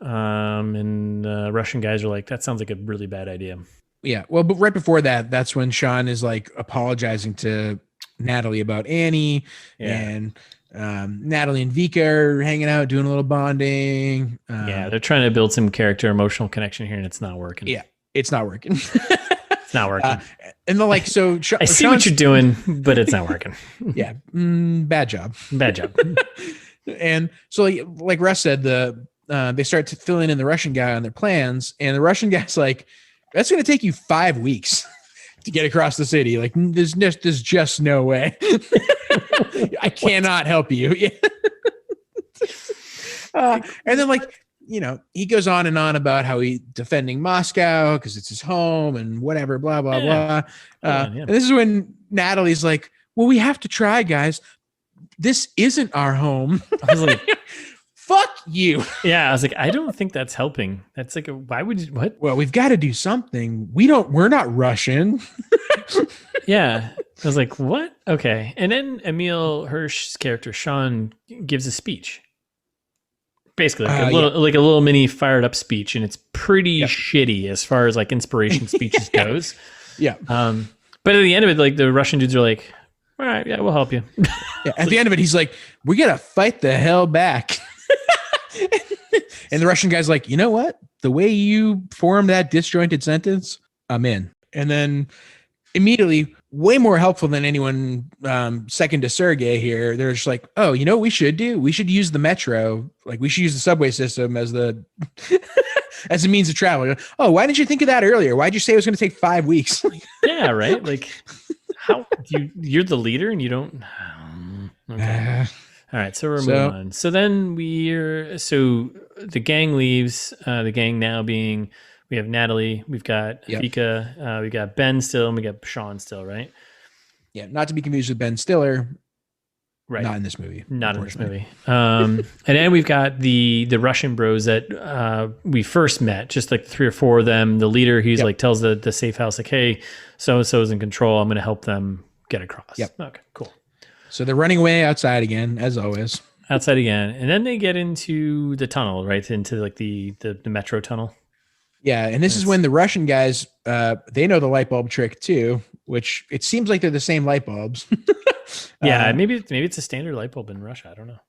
And Russian guys are like, that sounds like a really bad idea. Yeah. Well, but right before that, that's when Sean is like apologizing to Natalie about Annie, and Natalie and Vika are hanging out, doing a little bonding. They're trying to build some character emotional connection here, and it's not working. Yeah, it's not working. It's not working. And they're like, so I see what you're doing, but it's not working. Yeah. Bad job. Bad job. And so like Russ said, they start filling in the Russian guy on their plans, and the Russian guy's like, that's going to take you 5 weeks to get across the city. Like, there's just no way. I cannot help you. And then he goes on and on about how he's defending Moscow because it's his home and whatever, blah, blah, blah. And this is when Natalie's like, well, we have to try, guys. This isn't our home. I was like, fuck you. Yeah, I was like, I don't think that's helping. That's like, why would you, what? Well, we've got to do something. We're not Russian. Yeah. I was like, what? Okay. And then Emile Hirsch's character, Sean, gives a speech. Basically, like a little mini fired up speech, and it's pretty shitty as far as like inspiration speeches goes. Yeah. But at the end of it, like the Russian dudes are like, all right, yeah, we'll help you. Yeah, at the end of it, he's like, we got to fight the hell back. And the Russian guy's like, you know what? The way you formed that disjointed sentence, I'm in. And then immediately, way more helpful than anyone second to Sergey here. They're just like, oh, you know what we should do? We should use the metro. Like, we should use the subway system as the as a means of travel. Oh, why didn't you think of that earlier? Why'd you say it was going to take 5 weeks? Yeah, right. Like, how you're the leader and you don't. Okay. All right, so we're moving on. So then the gang leaves. The gang now being, we have Natalie, we've got Vika, we got Ben still, and we got Sean still, right? Yeah, not to be confused with Ben Stiller. Right. Not in this movie. Not in this movie. And then we've got the Russian bros that we first met, just like 3 or 4 of them. The leader, he's like tells the safe house, like, hey, so-and-so is in control. I'm going to help them get across. Yep. Okay, cool. So they're running away outside again, as always. Outside again. And then they get into the tunnel, right? Into like the metro tunnel. Yeah. And this is when the Russian guys, they know the light bulb trick too, which it seems like they're the same light bulbs. Yeah, maybe it's a standard light bulb in Russia. I don't know.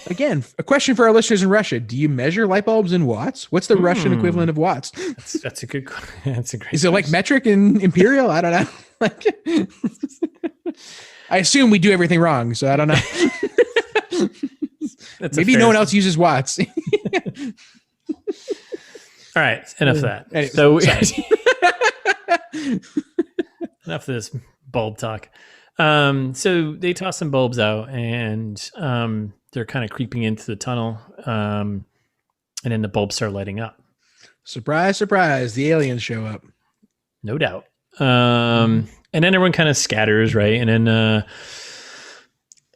Again, a question for our listeners in Russia: do you measure light bulbs in watts? What's the Russian equivalent of watts? That's a good. That's a great. Is it like metric and imperial? I don't know. Like, I assume we do everything wrong, so I don't know. Maybe no one else uses watts. All right, enough of that. Anyway, so enough of this bulb talk. So they toss some bulbs out, and they're kind of creeping into the tunnel, and then the bulbs start lighting up. Surprise, surprise! The aliens show up. No doubt. And then everyone kind of scatters, right? And then,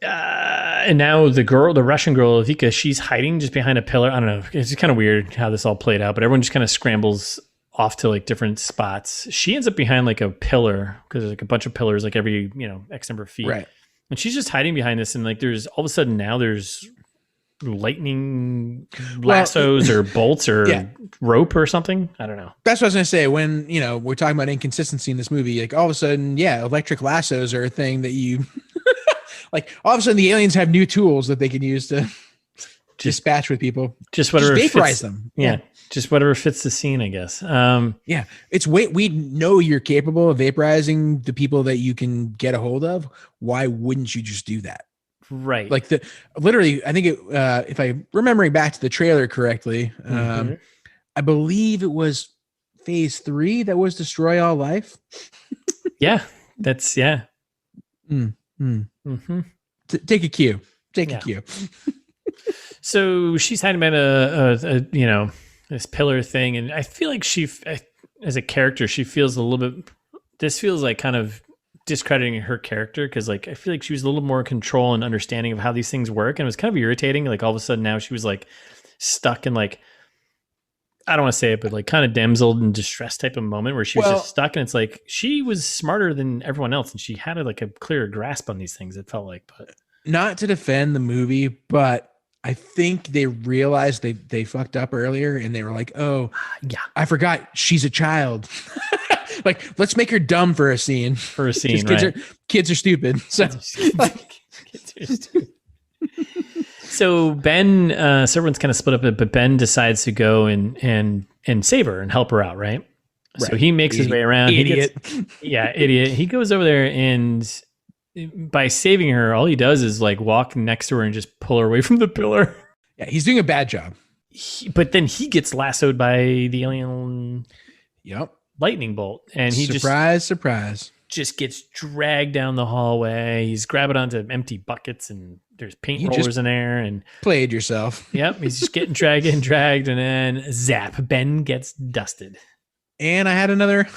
and now the Russian girl, Vika, she's hiding just behind a pillar. I don't know. It's just kind of weird how this all played out, but everyone just kind of scrambles off to like different spots. She ends up behind like a pillar because there's like a bunch of pillars, like every, X number of feet. Right. And she's just hiding behind this. And like, there's all of a sudden now there's lightning lassos or bolts or rope or something. I don't know. That's what I was going to say. When, we're talking about inconsistency in this movie, like all of a sudden, electric lassos are a thing that you like all of a sudden the aliens have new tools that they can use to dispatch with people. Just whatever vaporize them. Yeah. Just whatever fits the scene, I guess. We know you're capable of vaporizing the people that you can get a hold of. Why wouldn't you just do that? Right. Like literally, I think if I'm remembering back to the trailer correctly, I believe it was phase 3 that was destroy all life. Yeah. That's Take a cue. Take a cue. So she's hiding behind this pillar thing. And I feel like as a character, she feels a little bit, this feels like kind of discrediting her character. Cause like, I feel like she was a little more control and understanding of how these things work. And it was kind of irritating. Like all of a sudden now she was like stuck in like, I don't want to say it, but like kind of damseled in distress type of moment where she was just stuck. And it's like, she was smarter than everyone else. And she had like a clearer grasp on these things. It felt like, but not to defend the movie, but I think they realized they fucked up earlier and they were like, oh yeah, I forgot she's a child. Like, let's make her dumb for a scene. Right. Kids are stupid. So kids are stupid. So Ben, so everyone's kind of split up, but Ben decides to go and save her and help her out, right? So he makes his way around. Idiot. Idiot. He goes over there and by saving her, all he does is like walk next to her and just pull her away from the pillar. Yeah, he's doing a bad job. But then he gets lassoed by the alien lightning bolt. And he surprise. Just gets dragged down the hallway. He's grabbing onto empty buckets and there's paint rollers in there. And played yourself. Yep. He's just getting dragged, and then zap, Ben gets dusted. And I had another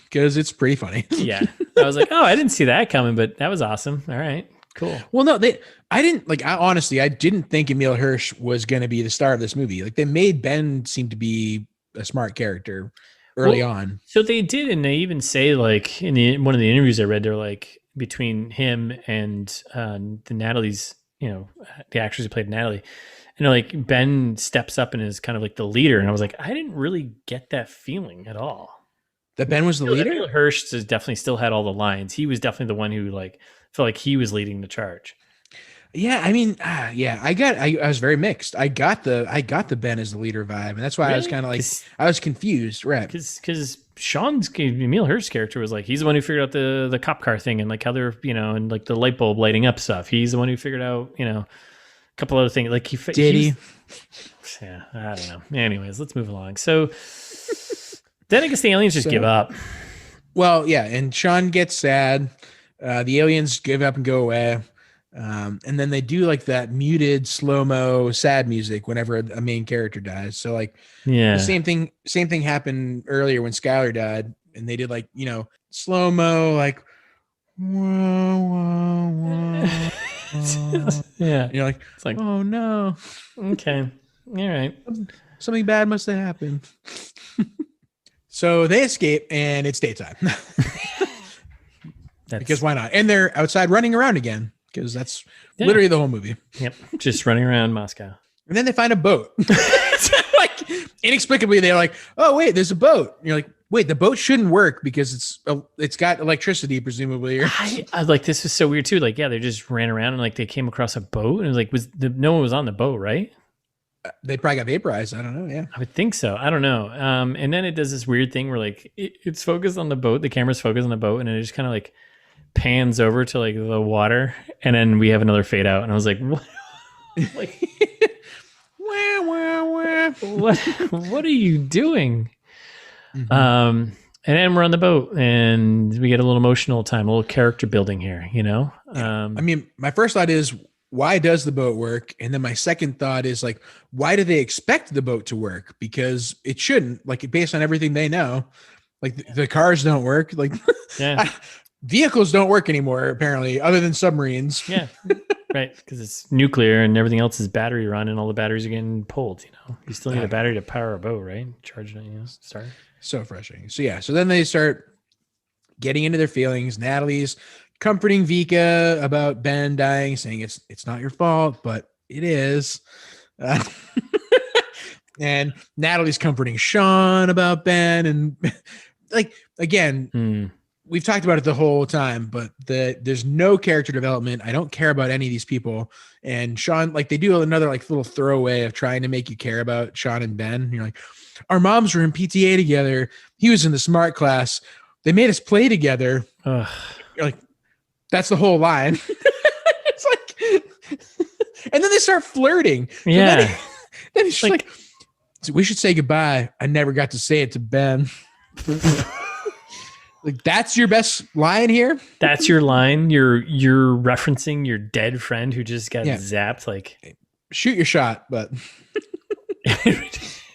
because it's pretty funny. Yeah. I was like, oh, I didn't see that coming, but that was awesome. All right, cool. Well, no, I didn't like, I didn't think Emile Hirsch was going to be the star of this movie. Like they made Ben seem to be a smart character early on. So they did. And they even say like in one of the interviews I read, they're like between him and the Natalie's, the actress who played Natalie. And like Ben steps up and is kind of like the leader. And I was like, I didn't really get that feeling at all. That Ben was the leader? Emile Hirsch definitely still had all the lines. He was definitely the one who like felt like he was leading the charge. Yeah, I mean, I was very mixed. I got the Ben as the leader vibe, and that's why I was kind of like I was confused, right? Because Emile Hirsch's character was like he's the one who figured out the cop car thing and like how they're and like the light bulb lighting up stuff. He's the one who figured out couple other things. Like Did he? Yeah, I don't know. Anyways, let's move along. So then I guess the aliens just give up. Well, yeah, and Sean gets sad. The aliens give up and go away. And then they do like that muted slow-mo sad music whenever a main character dies. So like the same thing happened earlier when Skylar died, and they did like, you know, slow-mo, like whoa, whoa, whoa. Yeah. And you're like, it's like, oh no. Okay. All right. Something bad must have happened. So they escape and it's daytime. Because why not? And they're outside running around again, because that's literally the whole movie. Yep. Just running around Moscow. And then they find a boat. Like inexplicably, they're like, oh wait, there's a boat. And you're like, wait, the boat shouldn't work because it's got electricity, presumably. I like, this was so weird too. Like, yeah, they just ran around and like they came across a boat and it was like, no one was on the boat, right? They probably got vaporized. I don't know. Yeah, I would think so. I don't know. And then it does this weird thing where like it's focused on the boat. The camera's focused on the boat, and it just kind of like pans over to like the water, and then we have another fade out. And I was like, what? Like, what are you doing? Mm-hmm. And then we're on the boat, and we get a little emotional time, a little character building here. You know. I mean, my first thought is, why does the boat work? And then my second thought is like, why do they expect the boat to work? Because it shouldn't, like, based on everything they know, like the cars don't work. Like vehicles don't work anymore, apparently, other than submarines. Yeah. Right. Because it's nuclear and everything else is battery run, and all the batteries are getting pulled, you know, you still need a battery to power a boat, right? Charge it, you know, start. So frustrating. So yeah. So then they start getting into their feelings. Natalie's comforting Vika about Ben dying, saying it's not your fault, but it is. And Natalie's comforting Sean about Ben, and like, again, we've talked about it the whole time, but there's no character development. I don't care about any of these people. And Sean, like, they do another like little throwaway of trying to make you care about Sean and Ben. And you're like, our moms were in PTA together. He was in the smart class. They made us play together. You're like, that's the whole line. It's like, and then they start flirting. Yeah. So then it's like, we should say goodbye. I never got to say it to Ben. Like, that's your best line here? That's your line? You're referencing your dead friend who just got zapped? Like, shoot your shot, but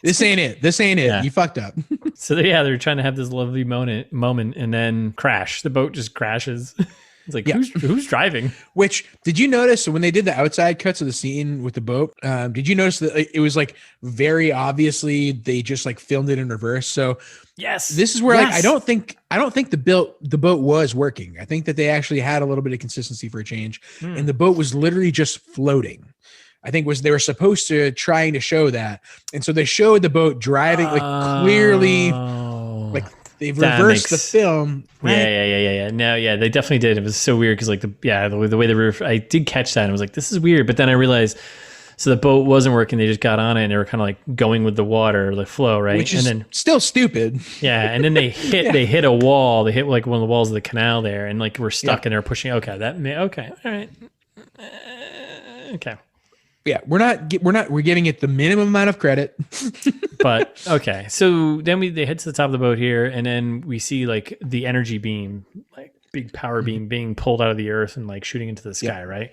this ain't it. This ain't it. Yeah. You fucked up. So they're trying to have this lovely moment and then crash. The boat just crashes. It's like, who's driving? Which, did you notice when they did the outside cuts of the scene with the boat? Did you notice that it was like very obviously they just like filmed it in reverse? So yes, this is where like I don't think the boat was working. I think that they actually had a little bit of consistency for a change, and the boat was literally just floating. I think they were supposed to trying to show that, and so they showed the boat driving like clearly, like. They've reversed the film. Right? Yeah. No, yeah, they definitely did. It was so weird because like the way they I did catch that and I was like, this is weird. But then I realized, so the boat wasn't working. They just got on it and they were kind of like going with the water, the flow, right? Which is then still stupid. Yeah, and then they hit a wall. They hit like one of the walls of the canal there, and like we're stuck and they're pushing. Okay, all right, okay. Yeah, we're giving it the minimum amount of credit. But okay, so then they head to the top of the boat here, and then we see like the energy beam, like big power beam being pulled out of the earth and like shooting into the sky, right?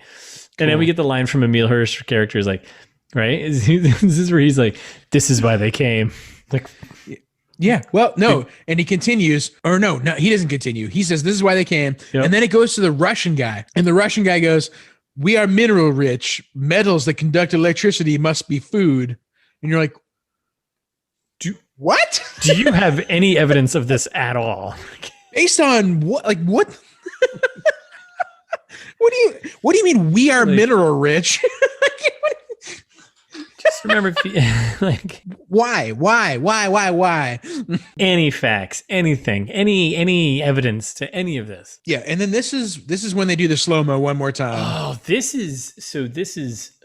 And then we get the line from Emile Hirsch character is like, right? This is where he's like, this is why they came. Like, yeah, well, no. And he continues, or no, he doesn't continue. He says, this is why they came. Yep. And then it goes to the Russian guy, and the Russian guy goes, we are mineral rich. Metals that conduct electricity must be food. And you're like, what? Do you have any evidence of this at all? Based on what? Like what? What do you mean we are like, mineral rich? Just remember, like, why? Any facts, anything, any evidence to any of this? Yeah, and then this is when they do the slow-mo one more time. Oh, this is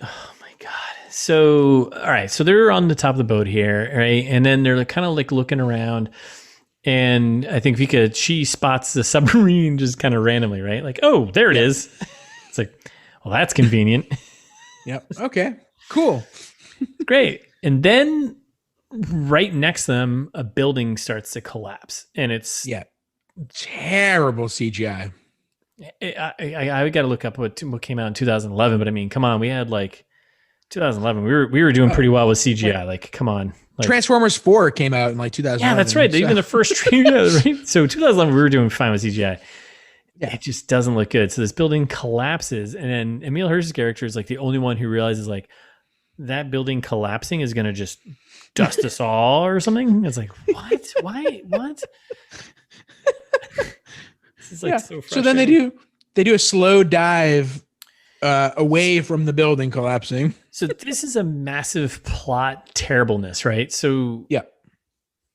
oh my god. So all right, so they're on the top of the boat here, right? And then they're kind of like looking around, and I think Vika, she spots the submarine just kind of randomly, right? Like, oh, there it is. It's like, well, that's convenient. Yep. Okay. Cool. Great. And then right next to them, a building starts to collapse, and it's Yeah. Terrible CGI. I got to look up what came out in 2011, but I mean, come on, we had like 2011. We were doing pretty well with CGI. Like, come on. Like, Transformers 4 came out in like 2011. yeah, that's right. So. Even the first trailer, right? So 2011, we were doing fine with CGI. Yeah. It just doesn't look good. So this building collapses, and then Emile Hirsch's character is like the only one who realizes like that building collapsing is going to just dust us all or something. It's like, what? Why? What? This is like so frustrating. So then they do a slow dive away from the building collapsing. So this is a massive plot terribleness, right? So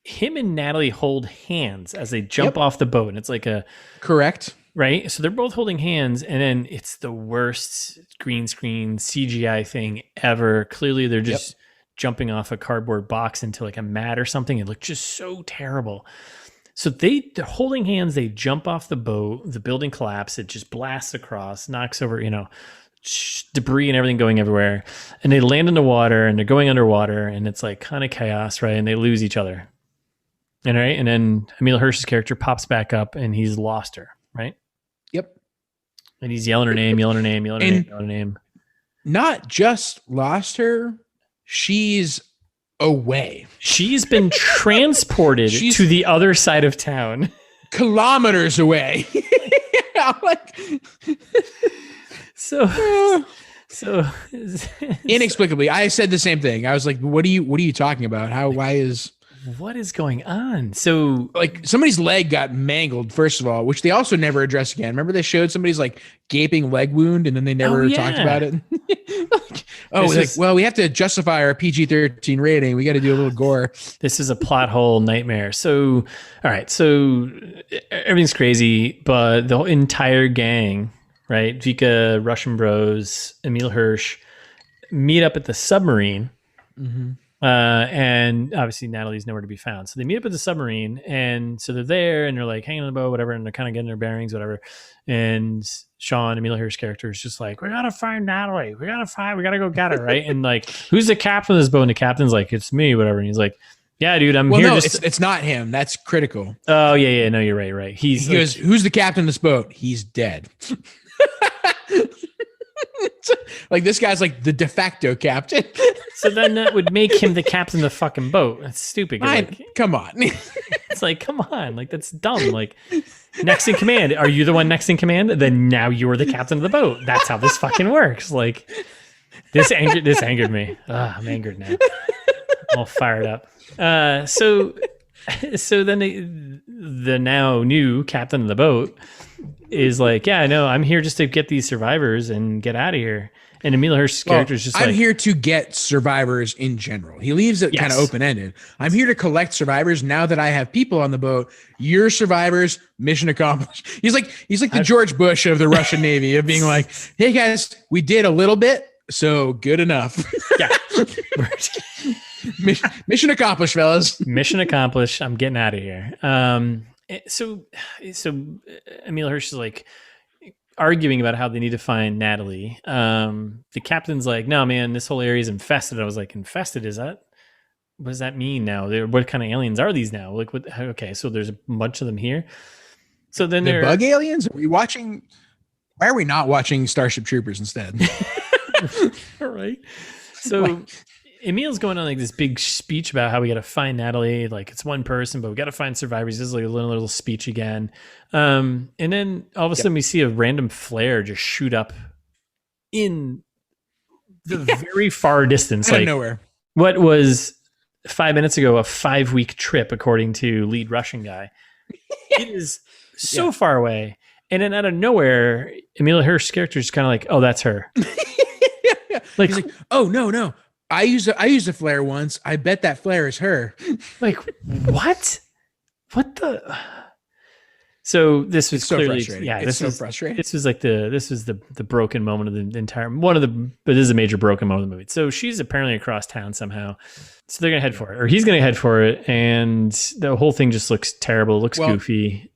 him and Natalie hold hands as they jump off the boat, and it's like a correct. Right. So they're both holding hands, and then it's the worst green screen CGI thing ever. Clearly they're just jumping off a cardboard box into like a mat or something. It looked just so terrible. So they're holding hands. They jump off the boat. The building collapses. It just blasts across, knocks over, debris and everything going everywhere. And they land in the water, and they're going underwater, and it's like kind of chaos, right? And they lose each other. And right. And then Emile Hirsch's character pops back up, and he's lost her, right? Yep. And he's yelling her name, yelling her name, yelling her name, yelling her name. Not just lost her, she's away. She's been transported to the other side of town. Kilometers away. So inexplicably, I said the same thing. I was like, what are you talking about? What is going on? So like somebody's leg got mangled, first of all, which they also never addressed again. Remember they showed somebody's like gaping leg wound and then they never talked about it. We have to justify our PG-13 rating. We got to do a little gore. This is a plot hole nightmare. So, all right. So everything's crazy, but the whole entire gang, right? Vika, Russian Bros, Emile Hirsch meet up at the submarine. Mm-hmm. And obviously Natalie's nowhere to be found. So they meet up at the submarine, and so they're there and they're like hanging on the boat, whatever, and they're kind of getting their bearings, whatever. And Sean, Emile Hirsch's character, is just like, we gotta find Natalie. We gotta go get her, right? And like, who's the captain of this boat? And the captain's like, it's me, whatever. And he's like, yeah, dude, I'm here. No, it's not him. That's critical. Oh, yeah. No, you're right. He goes, who's the captain of this boat? He's dead. Like this guy's like the de facto captain. So then that would make him the captain of the fucking boat. That's stupid. Come on. It's like, come on. Like, that's dumb. Like, next in command. Are you the one next in command? Then now you're the captain of the boat. That's how this fucking works. Like, this angered me. I'm angered now. I'm all fired up. So then the now new captain of the boat is like, yeah, I know, I'm here just to get these survivors and get out of here. And Emile Hirsch's character is just I'm here to get survivors in general. He leaves it kind of open-ended. I'm here to collect survivors now that I have people on the boat. You're survivors, mission accomplished. He's like the George Bush of the Russian Navy, of being like, hey guys, we did a little bit, so good enough. Yeah. Mission accomplished, fellas. Mission accomplished. I'm getting out of here. So Emile Hirsch is like arguing about how they need to find Natalie. The captain's like, no, man, this whole area is infested. I was like, infested? What does that mean now? What kind of aliens are these now? Like, what? Okay, so there's a bunch of them here. So then they're bug aliens. Are we watching? Why are we not watching Starship Troopers instead? All right. So Emile's going on like this big speech about how we got to find Natalie. Like, it's one person, but we got to find survivors. This is like a little speech again. And then all of a sudden we see a random flare just shoot up in the very far distance. Out of like nowhere. What was 5 minutes ago a 5-week trip, according to lead Russian guy. It is so far away. And then out of nowhere, Emile Hirsch's character is kind of like, oh, that's her. Like, oh, no. I used a flare once. I bet that flare is her. Like, what? What the? So this was clearly, frustrating. Yeah, it's so frustrating. This was like the broken moment of the entire but this is a major broken moment of the movie. So she's apparently across town somehow. So they're gonna head for it, or he's gonna head for it, and the whole thing just looks terrible. It looks goofy.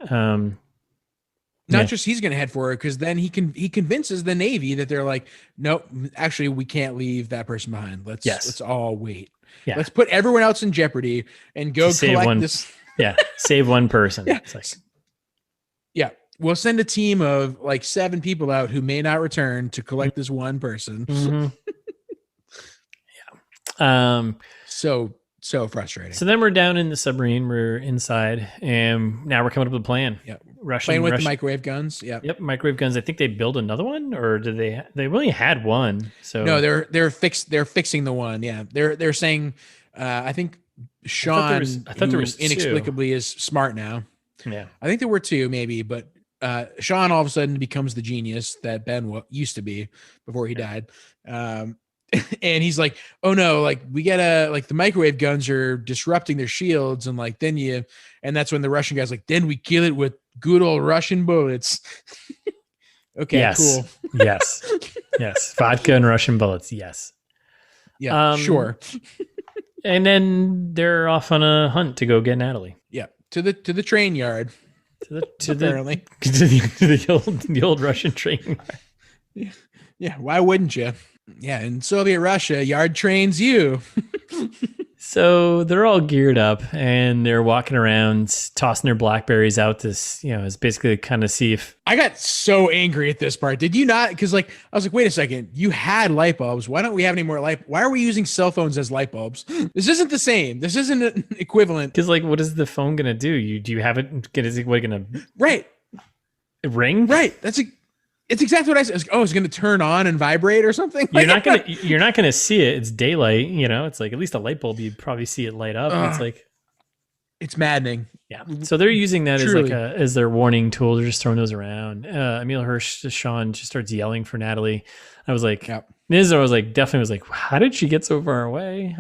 Not just he's going to head for it, because then he convinces the Navy that they're like, nope, actually we can't leave that person behind. Let's all wait. Yeah. Let's put everyone else in jeopardy and go collect this. Save one person. Yeah. It's like, yeah. We'll send a team of like 7 people out who may not return to collect this one person. Mm-hmm. Yeah. So frustrating. So then we're down in the submarine. We're inside, and now we're coming up with a plan. Yeah, playing with the microwave guns. Yeah. Yep, microwave guns. I think they built another one, or did they? They only had one. So no, they're fixing the one. Yeah, they're saying. I think Sean, I thought there was inexplicably is smart now. Yeah, I think there were 2 maybe, but Sean all of a sudden becomes the genius that Ben used to be before he died. And he's like, oh no, like we gotta, like the microwave guns are disrupting their shields, and like and that's when the Russian guy's like, then we kill it with good old Russian bullets. Okay, yes. Cool. Yes, vodka and Russian bullets. Yes, yeah, sure. And then they're off on a hunt to go get Natalie. Yeah, to the train yard. To the old Russian train yard. Yeah, why wouldn't you? Yeah, in Soviet Russia, yard trains you. So they're all geared up and they're walking around, tossing their Blackberries out to, it's basically kind of see if... I got so angry at this part. Did you not? Because I was like, wait a second. You had light bulbs. Why don't we have any more light? Why are we using cell phones as light bulbs? This isn't the same. This isn't an equivalent. Because what is the phone going to do? Do you have it? Is it going to... Right. Ring? Right. It's exactly what I said. Oh, it's going to turn on and vibrate or something. You're not going to see it. It's daylight. It's like at least a light bulb. You'd probably see it light up. It's maddening. Yeah. So they're using that as their warning tool. They're just throwing those around. Emile Hirsch, Sean just starts yelling for Natalie. I was like, definitely was like, how did she get so far away?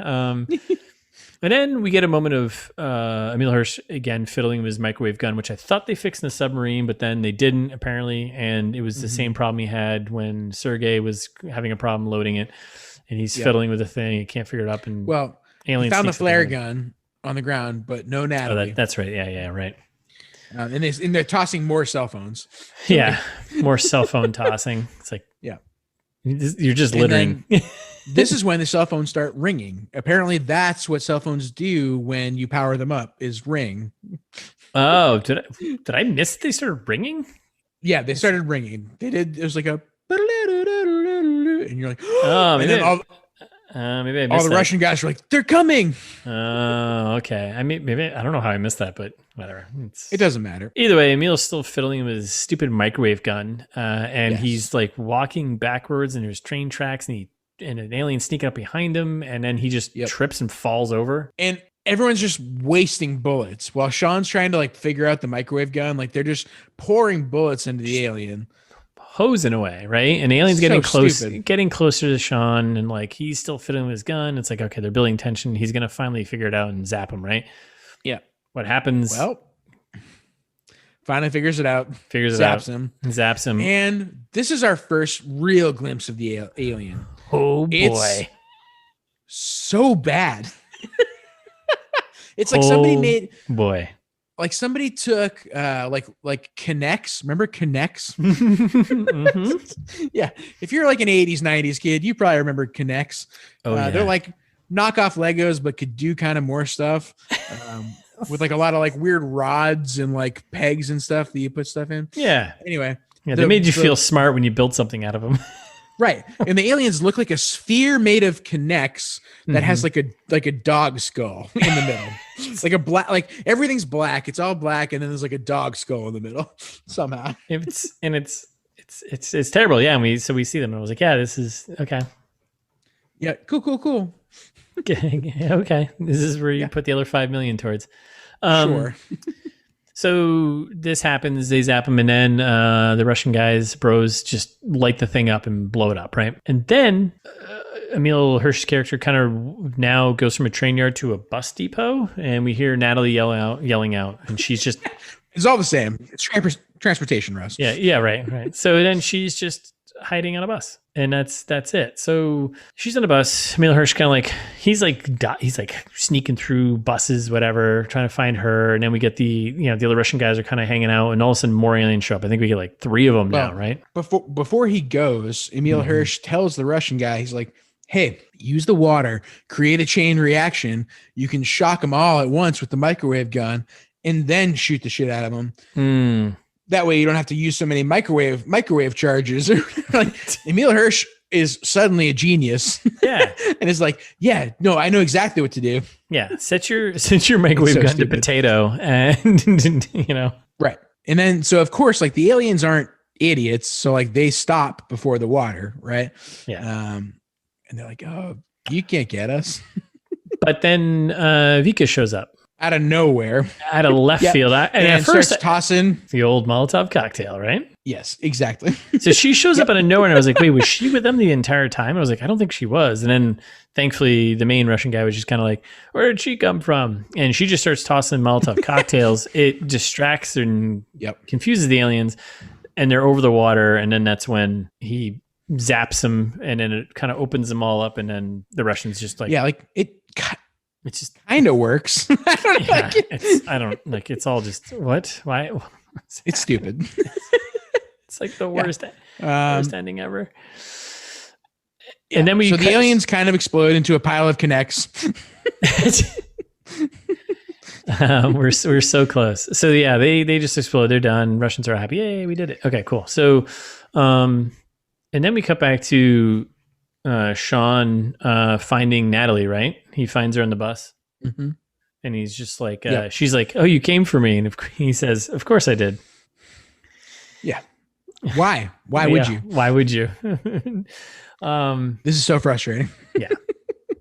And then we get a moment of Emile Hirsch again fiddling with his microwave gun, which I thought they fixed in the submarine, but then they didn't apparently. And it was the same problem he had when Sergei was having a problem loading it, and he's fiddling with the thing. He can't figure it up. And he found the flare gun on the ground, but no Natalie. That's right. Yeah, right. And they're tossing more cell phones. More cell phone tossing. It's like, you're just littering. This is when the cell phones start ringing. Apparently, that's what cell phones do when you power them up, is ring. Oh, did I miss they started ringing? Yeah, they started ringing. They did. It was like a, and you're like, oh, and then maybe I missed all the Russian guys were like, they're coming. Oh, okay. I mean, maybe I don't know how I missed that, but whatever. It doesn't matter. Either way, Emile's still fiddling with his stupid microwave gun, and he's like walking backwards, and there's train tracks, and an alien sneaking up behind him, and then he just trips and falls over. And everyone's just wasting bullets while Sean's trying to figure out the microwave gun. Like they're just pouring bullets into the alien, hosing away, right? And the alien's getting closer to Sean, and he's still fiddling with his gun. It's like, okay, they're building tension. He's gonna finally figure it out and zap him, right? Yeah. What happens? Well, finally figures it out. Zaps him. And this is our first real glimpse of the alien. Oh boy. It's so bad. It's like somebody made somebody took Connects. Remember Connects? Yeah. If you're like an 80s, 90s kid, you probably remember Connects. They're like knockoff Legos, but could do kind of more stuff. With a lot of weird rods and pegs and stuff that you put stuff in. Yeah. Anyway. Yeah, they made you feel smart when you built something out of them. Right. And the aliens look like a sphere made of Connects that has like a dog skull in the middle. Like a black, everything's black. It's all black. And then there's a dog skull in the middle somehow. It's terrible. Yeah. And we see them and I was like, yeah, this is okay. Yeah. Cool. Okay. This is where you put the other 5 million towards. Sure. So this happens, they zap him, and then the Russian bros just light the thing up and blow it up, right? And then Emile Hirsch's character kind of now goes from a train yard to a bus depot, and we hear Natalie yelling out, and she's just... It's all the same. It's transportation, Russ. Yeah, right. So then she's just hiding on a bus, and that's it. So she's on a bus. Emile Hirsch kind of like he's like sneaking through buses, whatever, trying to find her. And then we get the other Russian guys are kind of hanging out, and all of a sudden more aliens show up. I think we get like 3 of them now, right? Before he goes, Emile Hirsch tells the Russian guy, he's like, hey, use the water, create a chain reaction. You can shock them all at once with the microwave gun, and then shoot the shit out of them. That way you don't have to use so many microwave charges. Like Emile Hirsch is suddenly a genius. Yeah. And it's like, yeah, no, I know exactly what to do. Yeah. Set your microwave gun to potato and, Right. And then, so of course, like the aliens aren't idiots. So like they stop before the water. Right. Yeah. And they're like, oh, you can't get us. But then Vika shows up. Out of nowhere. Out of left field. And at first, starts tossing the old Molotov cocktail, right? Yes, exactly. So she shows up out of nowhere, and I was like, wait, was she with them the entire time? I was like, I don't think she was. And then thankfully, the main Russian guy was just kind of like, where did she come from? And she just starts tossing Molotov cocktails. It distracts and confuses the aliens, and they're over the water. And then that's when he zaps them, and then it kind of opens them all up. And then the Russians just like, it just kind of works. It's all just what? Why? It's stupid. It's like the worst ending ever. And then the aliens kind of explode into a pile of Kinects. We're so close. So yeah, they just explode. They're done. Russians are happy. Yay, we did it. Okay, cool. So, and then we cut back to Sean finding Natalie, right? He finds her on the bus. Mm-hmm. And he's just like, she's like, oh, you came for me. And he says, of course I did. Yeah. Why? Why would you? Why would you? This is so frustrating. Yeah.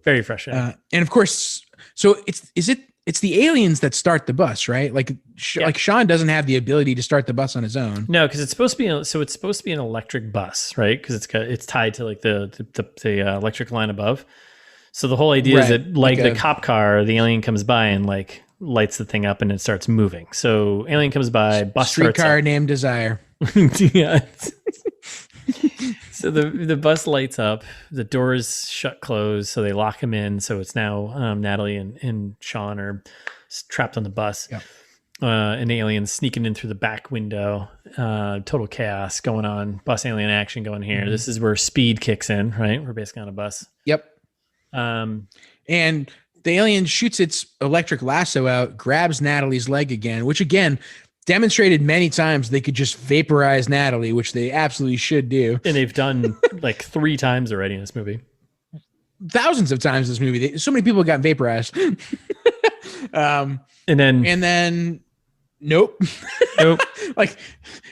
Very frustrating. And of course, so it's the aliens that start the bus, right? Like Sean doesn't have the ability to start the bus on his own. No, because it's supposed to be an electric bus, right? Because it's tied to like the electric line above. So the whole idea is that like the cop car, the alien comes by and like lights the thing up and it starts moving. So alien comes by, bus streetcar named Desire. Yeah. So the bus lights up, the doors shut close, so they lock him in. So it's now Natalie and Sean are trapped on the bus. Yep. And the aliens sneaking in through the back window. Total chaos going on. Bus alien action going here. Mm-hmm. This is where speed kicks in, right? We're basically on a bus. Yep. And the alien shoots its electric lasso out, grabs Natalie's leg again, which again demonstrated many times they could just vaporize Natalie, which they absolutely should do. And they've done like 3 times already in this movie. Thousands of times in this movie. So many people got vaporized. And then nope. Like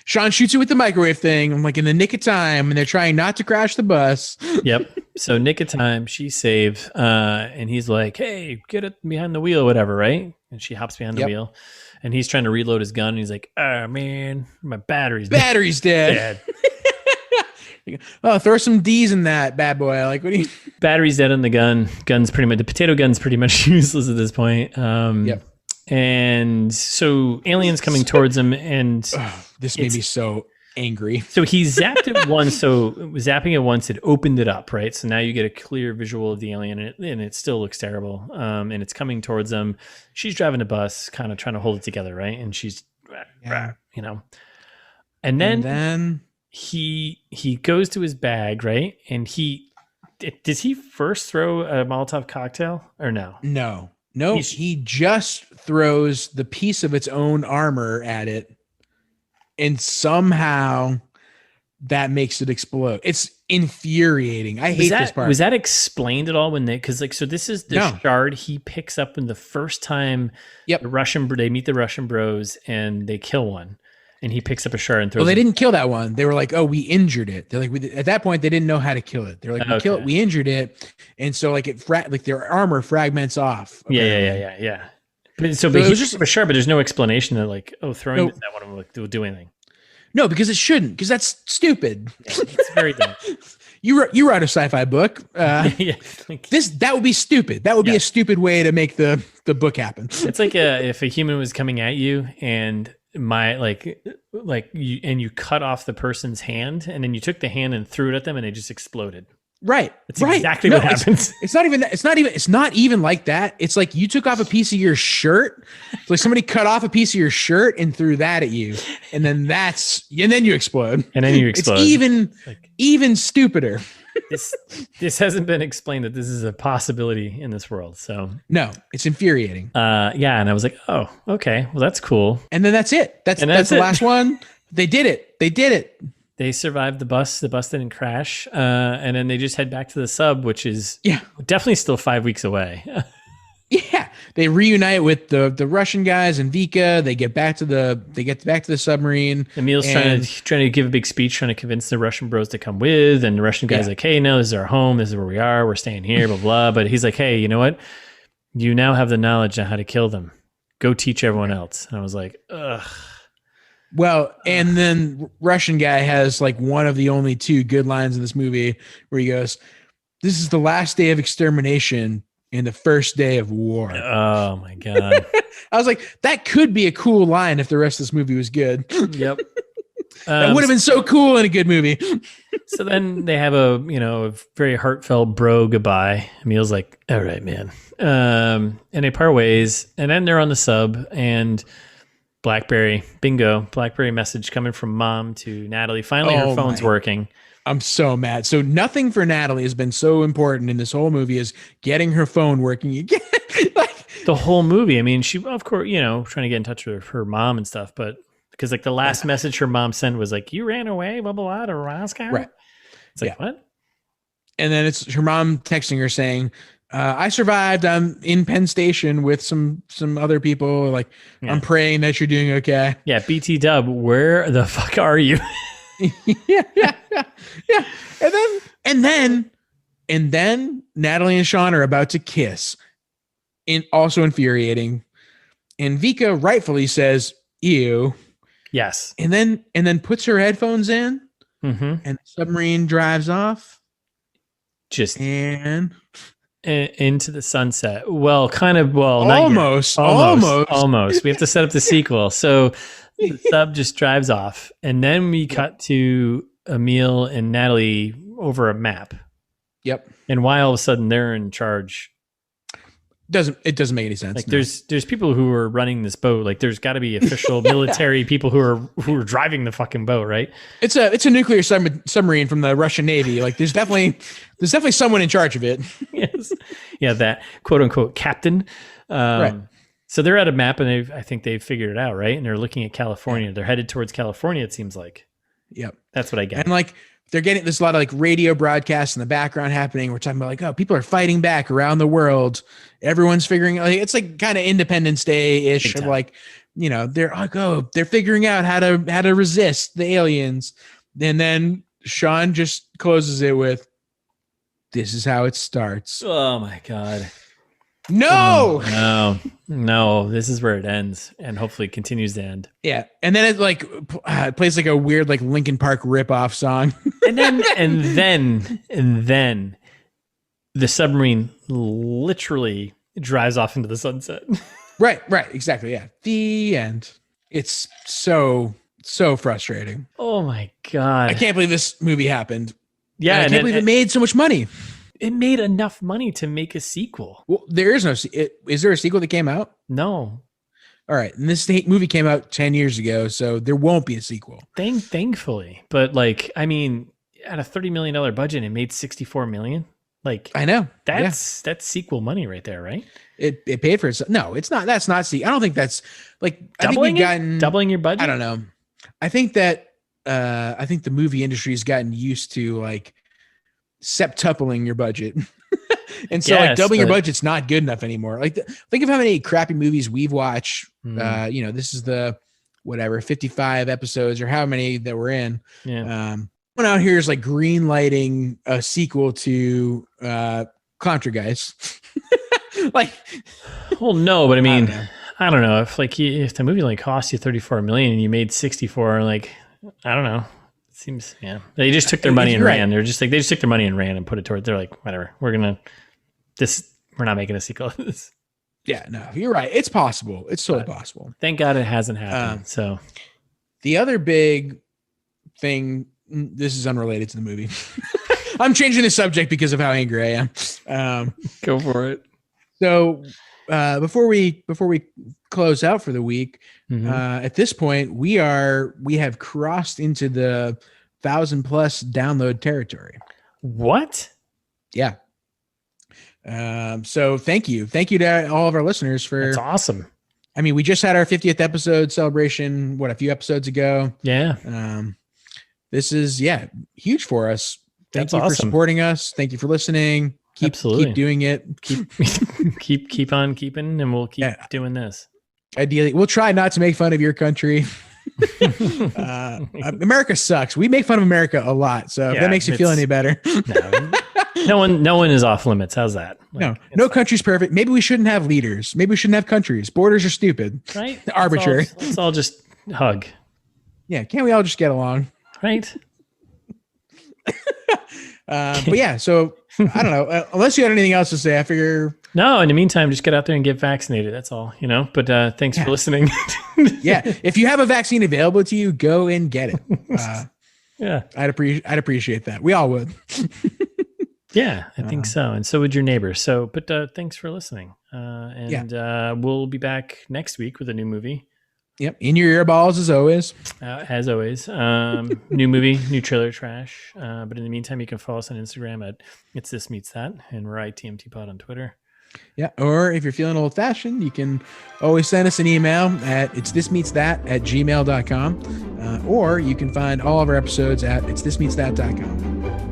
Sean shoots it with the microwave thing. I'm like in the nick of time, and they're trying not to crash the bus. Yep. So nick of time, she saved, and he's like, "Hey, get it behind the wheel, whatever, right?" And she hops behind the wheel, and he's trying to reload his gun. And he's like, "Oh man, my battery's dead." Oh, throw some D's in that bad boy. Like, what do you? Battery's dead on the gun. The potato gun's pretty much useless at this point. Yep. And so aliens coming towards him, and this made me so angry. So he zapped it once. So zapping it once, it opened it up, right? So now you get a clear visual of the alien, and it still looks terrible. And it's coming towards them. She's driving a bus, kind of trying to hold it together, right? And she's, and then he goes to his bag, right? And does he first throw a Molotov cocktail or no? No, he just throws the piece of its own armor at it, and somehow that makes it explode. It's infuriating. I hate this part. Was that explained at all when so this is the shard he picks up when the first time they meet the Russian bros and they kill one. And he picks up a shard and throws it. Well, they didn't kill that one. They were like, "Oh, we injured it." They're like, at that point, they didn't know how to kill it. They're like, "We injured it," and so like their armor fragments off. Apparently. Yeah. But it was just a shard, but there's no explanation that like, throwing that one will do anything. No, because it shouldn't. Because that's stupid. Yeah, it's very dumb. You wrote a sci-fi book. That would be stupid. That would be a stupid way to make the book happen. It's like if a human was coming at you and you cut off the person's hand, and then you took the hand and threw it at them, and they just exploded. Right. That's exactly what happens. It's not even like that. It's like you took off a piece of your shirt. It's like somebody cut off a piece of your shirt and threw that at you. And then you explode. It's even stupider. This hasn't been explained that this is a possibility in this world. So no, it's infuriating. Yeah. And I was like, oh, okay. Well, that's cool. And then that's it. That's the last one. They did it. They survived the bus. The bus didn't crash. And then they just head back to the sub, which is definitely still 5 weeks away. Yeah. They reunite with the Russian guys and Vika. They get back to the submarine. Emile's trying to give a big speech, trying to convince the Russian bros to come with. And the Russian guy's like, hey, no, this is our home. This is where we are. We're staying here, blah, blah. But he's like, hey, you know what? You now have the knowledge on how to kill them. Go teach everyone else. And I was like, ugh. Well, and then Russian guy has like one of the only two good lines in this movie where he goes, this is the last day of extermination and the first day of war. Oh my God. I was like, that could be a cool line if the rest of this movie was good. Yep. That would have been so cool in a good movie. So then they have a very heartfelt bro goodbye. Emile's like, all right, man. And they part ways, and then they're on the sub, and BlackBerry message coming from mom to Natalie. Finally, her phone's working. I'm so mad. So nothing for Natalie has been so important in this whole movie as getting her phone working again. The whole movie. I mean, she, of course, trying to get in touch with her mom and stuff, but because like the last message her mom sent was like, you ran away, blah, blah, blah, to Moscow. Right. It's like, what? And then it's her mom texting her saying, I survived. I'm in Penn Station with some other people. Like, I'm praying that you're doing okay. Yeah, BT Dub, where the fuck are you? yeah. And then Natalie and Sean are about to kiss. Also infuriating. And Vika rightfully says, ew. Yes. And then puts her headphones in, and the submarine drives off. Into the sunset. Well, kind of. Well, almost. We have to set up the sequel. So the sub just drives off, and then we cut to Emile and Natalie over a map. Yep. And why all of a sudden they're in charge? It doesn't make any sense. Like there's people who are running this boat. Like there's got to be official military people who are driving the fucking boat, right? It's a nuclear submarine from the Russian Navy. Like there's definitely someone in charge of it. Yes. Yeah, that quote unquote captain. Right. So they're at a map, and I think they've figured it out, right? And they're looking at California. They're headed towards California, it seems like. Yep. That's what I get. And like there's a lot of like radio broadcasts in the background happening. We're talking about like, oh, people are fighting back around the world. Everyone's figuring out, like, it's like kind of Independence Day-ish of like, they're figuring out how to resist the aliens. And then Sean just closes it with, this is how it starts. Oh my God. No, this is where it ends, and hopefully continues to end. Yeah. And then it like it plays like a weird like Linkin Park ripoff song. and then the submarine literally drives off into the sunset. Right, exactly. Yeah. The end. It's so frustrating. Oh my God. I can't believe this movie happened. Yeah. I can't believe it made so much money. It made enough money to make a sequel. Well, there is no. Is there a sequel that came out? No. All right, and this movie came out 10 years ago, so there won't be a sequel. Thankfully, but like, I mean, at a $30 million budget, it made $64 million. Like, I know that's sequel money right there, right? It paid for itself. No, it's not. That's not. I don't think that's like doubling your budget. I don't know. I think that I think the movie industry has gotten used to like septupling your budget. And so like doubling your budget's not good enough anymore. Like think of how many crappy movies we've watched. This is the 55 episodes or how many that we're in. Yeah. One out here is like green lighting a sequel to Contra Guys. Like, well, no, but I mean, I don't know if the movie only cost you $34 million and you made 64, like, I don't know. Seems, they just took their money and ran. They're just like, they just took their money and ran and put it toward, they're like, whatever, we're not making a sequel of this. Yeah, no, you're right. It's possible. It's totally possible. Thank God it hasn't happened. So the other big thing, this is unrelated to the movie. I'm changing the subject because of how angry I am. Go for it. So before we close out for the week, at this point we have crossed into the 1,000+ download territory. What? Yeah. So thank you to all of our listeners for. That's awesome. I mean, we just had our 50th episode celebration, a few episodes ago. Yeah. This is huge for us. Thank That's you awesome. for supporting us. Thank you for listening. Keep doing it. Keep on keeping, and we'll keep doing this. Ideally, we'll try not to make fun of your country. America sucks. We make fun of America a lot. So if that makes you feel any better. No one is off limits. How's that? No country's perfect. Maybe we shouldn't have leaders. Maybe we shouldn't have countries. Borders are stupid. Right? Arbitrary. Let's all just hug. Yeah. Can't we all just get along? Right. But yeah, so I don't know. Unless you had anything else to say, I figure. No, in the meantime, just get out there and get vaccinated. That's all, But thanks for listening. Yeah. If you have a vaccine available to you, go and get it. Yeah. I'd appreciate that. We all would. Yeah, I think so. And so would your neighbors. So, but thanks for listening. We'll be back next week with a new movie. Yep. In your earballs as always. New movie, new trailer trash. But in the meantime, you can follow us on Instagram at It's This Meets That, and we're ITMT Pod on Twitter. Yeah. Or if you're feeling old fashioned, you can always send us an email at itsthismeetsthat@gmail.com. Or you can find all of our episodes at itsthismeetsthat.com.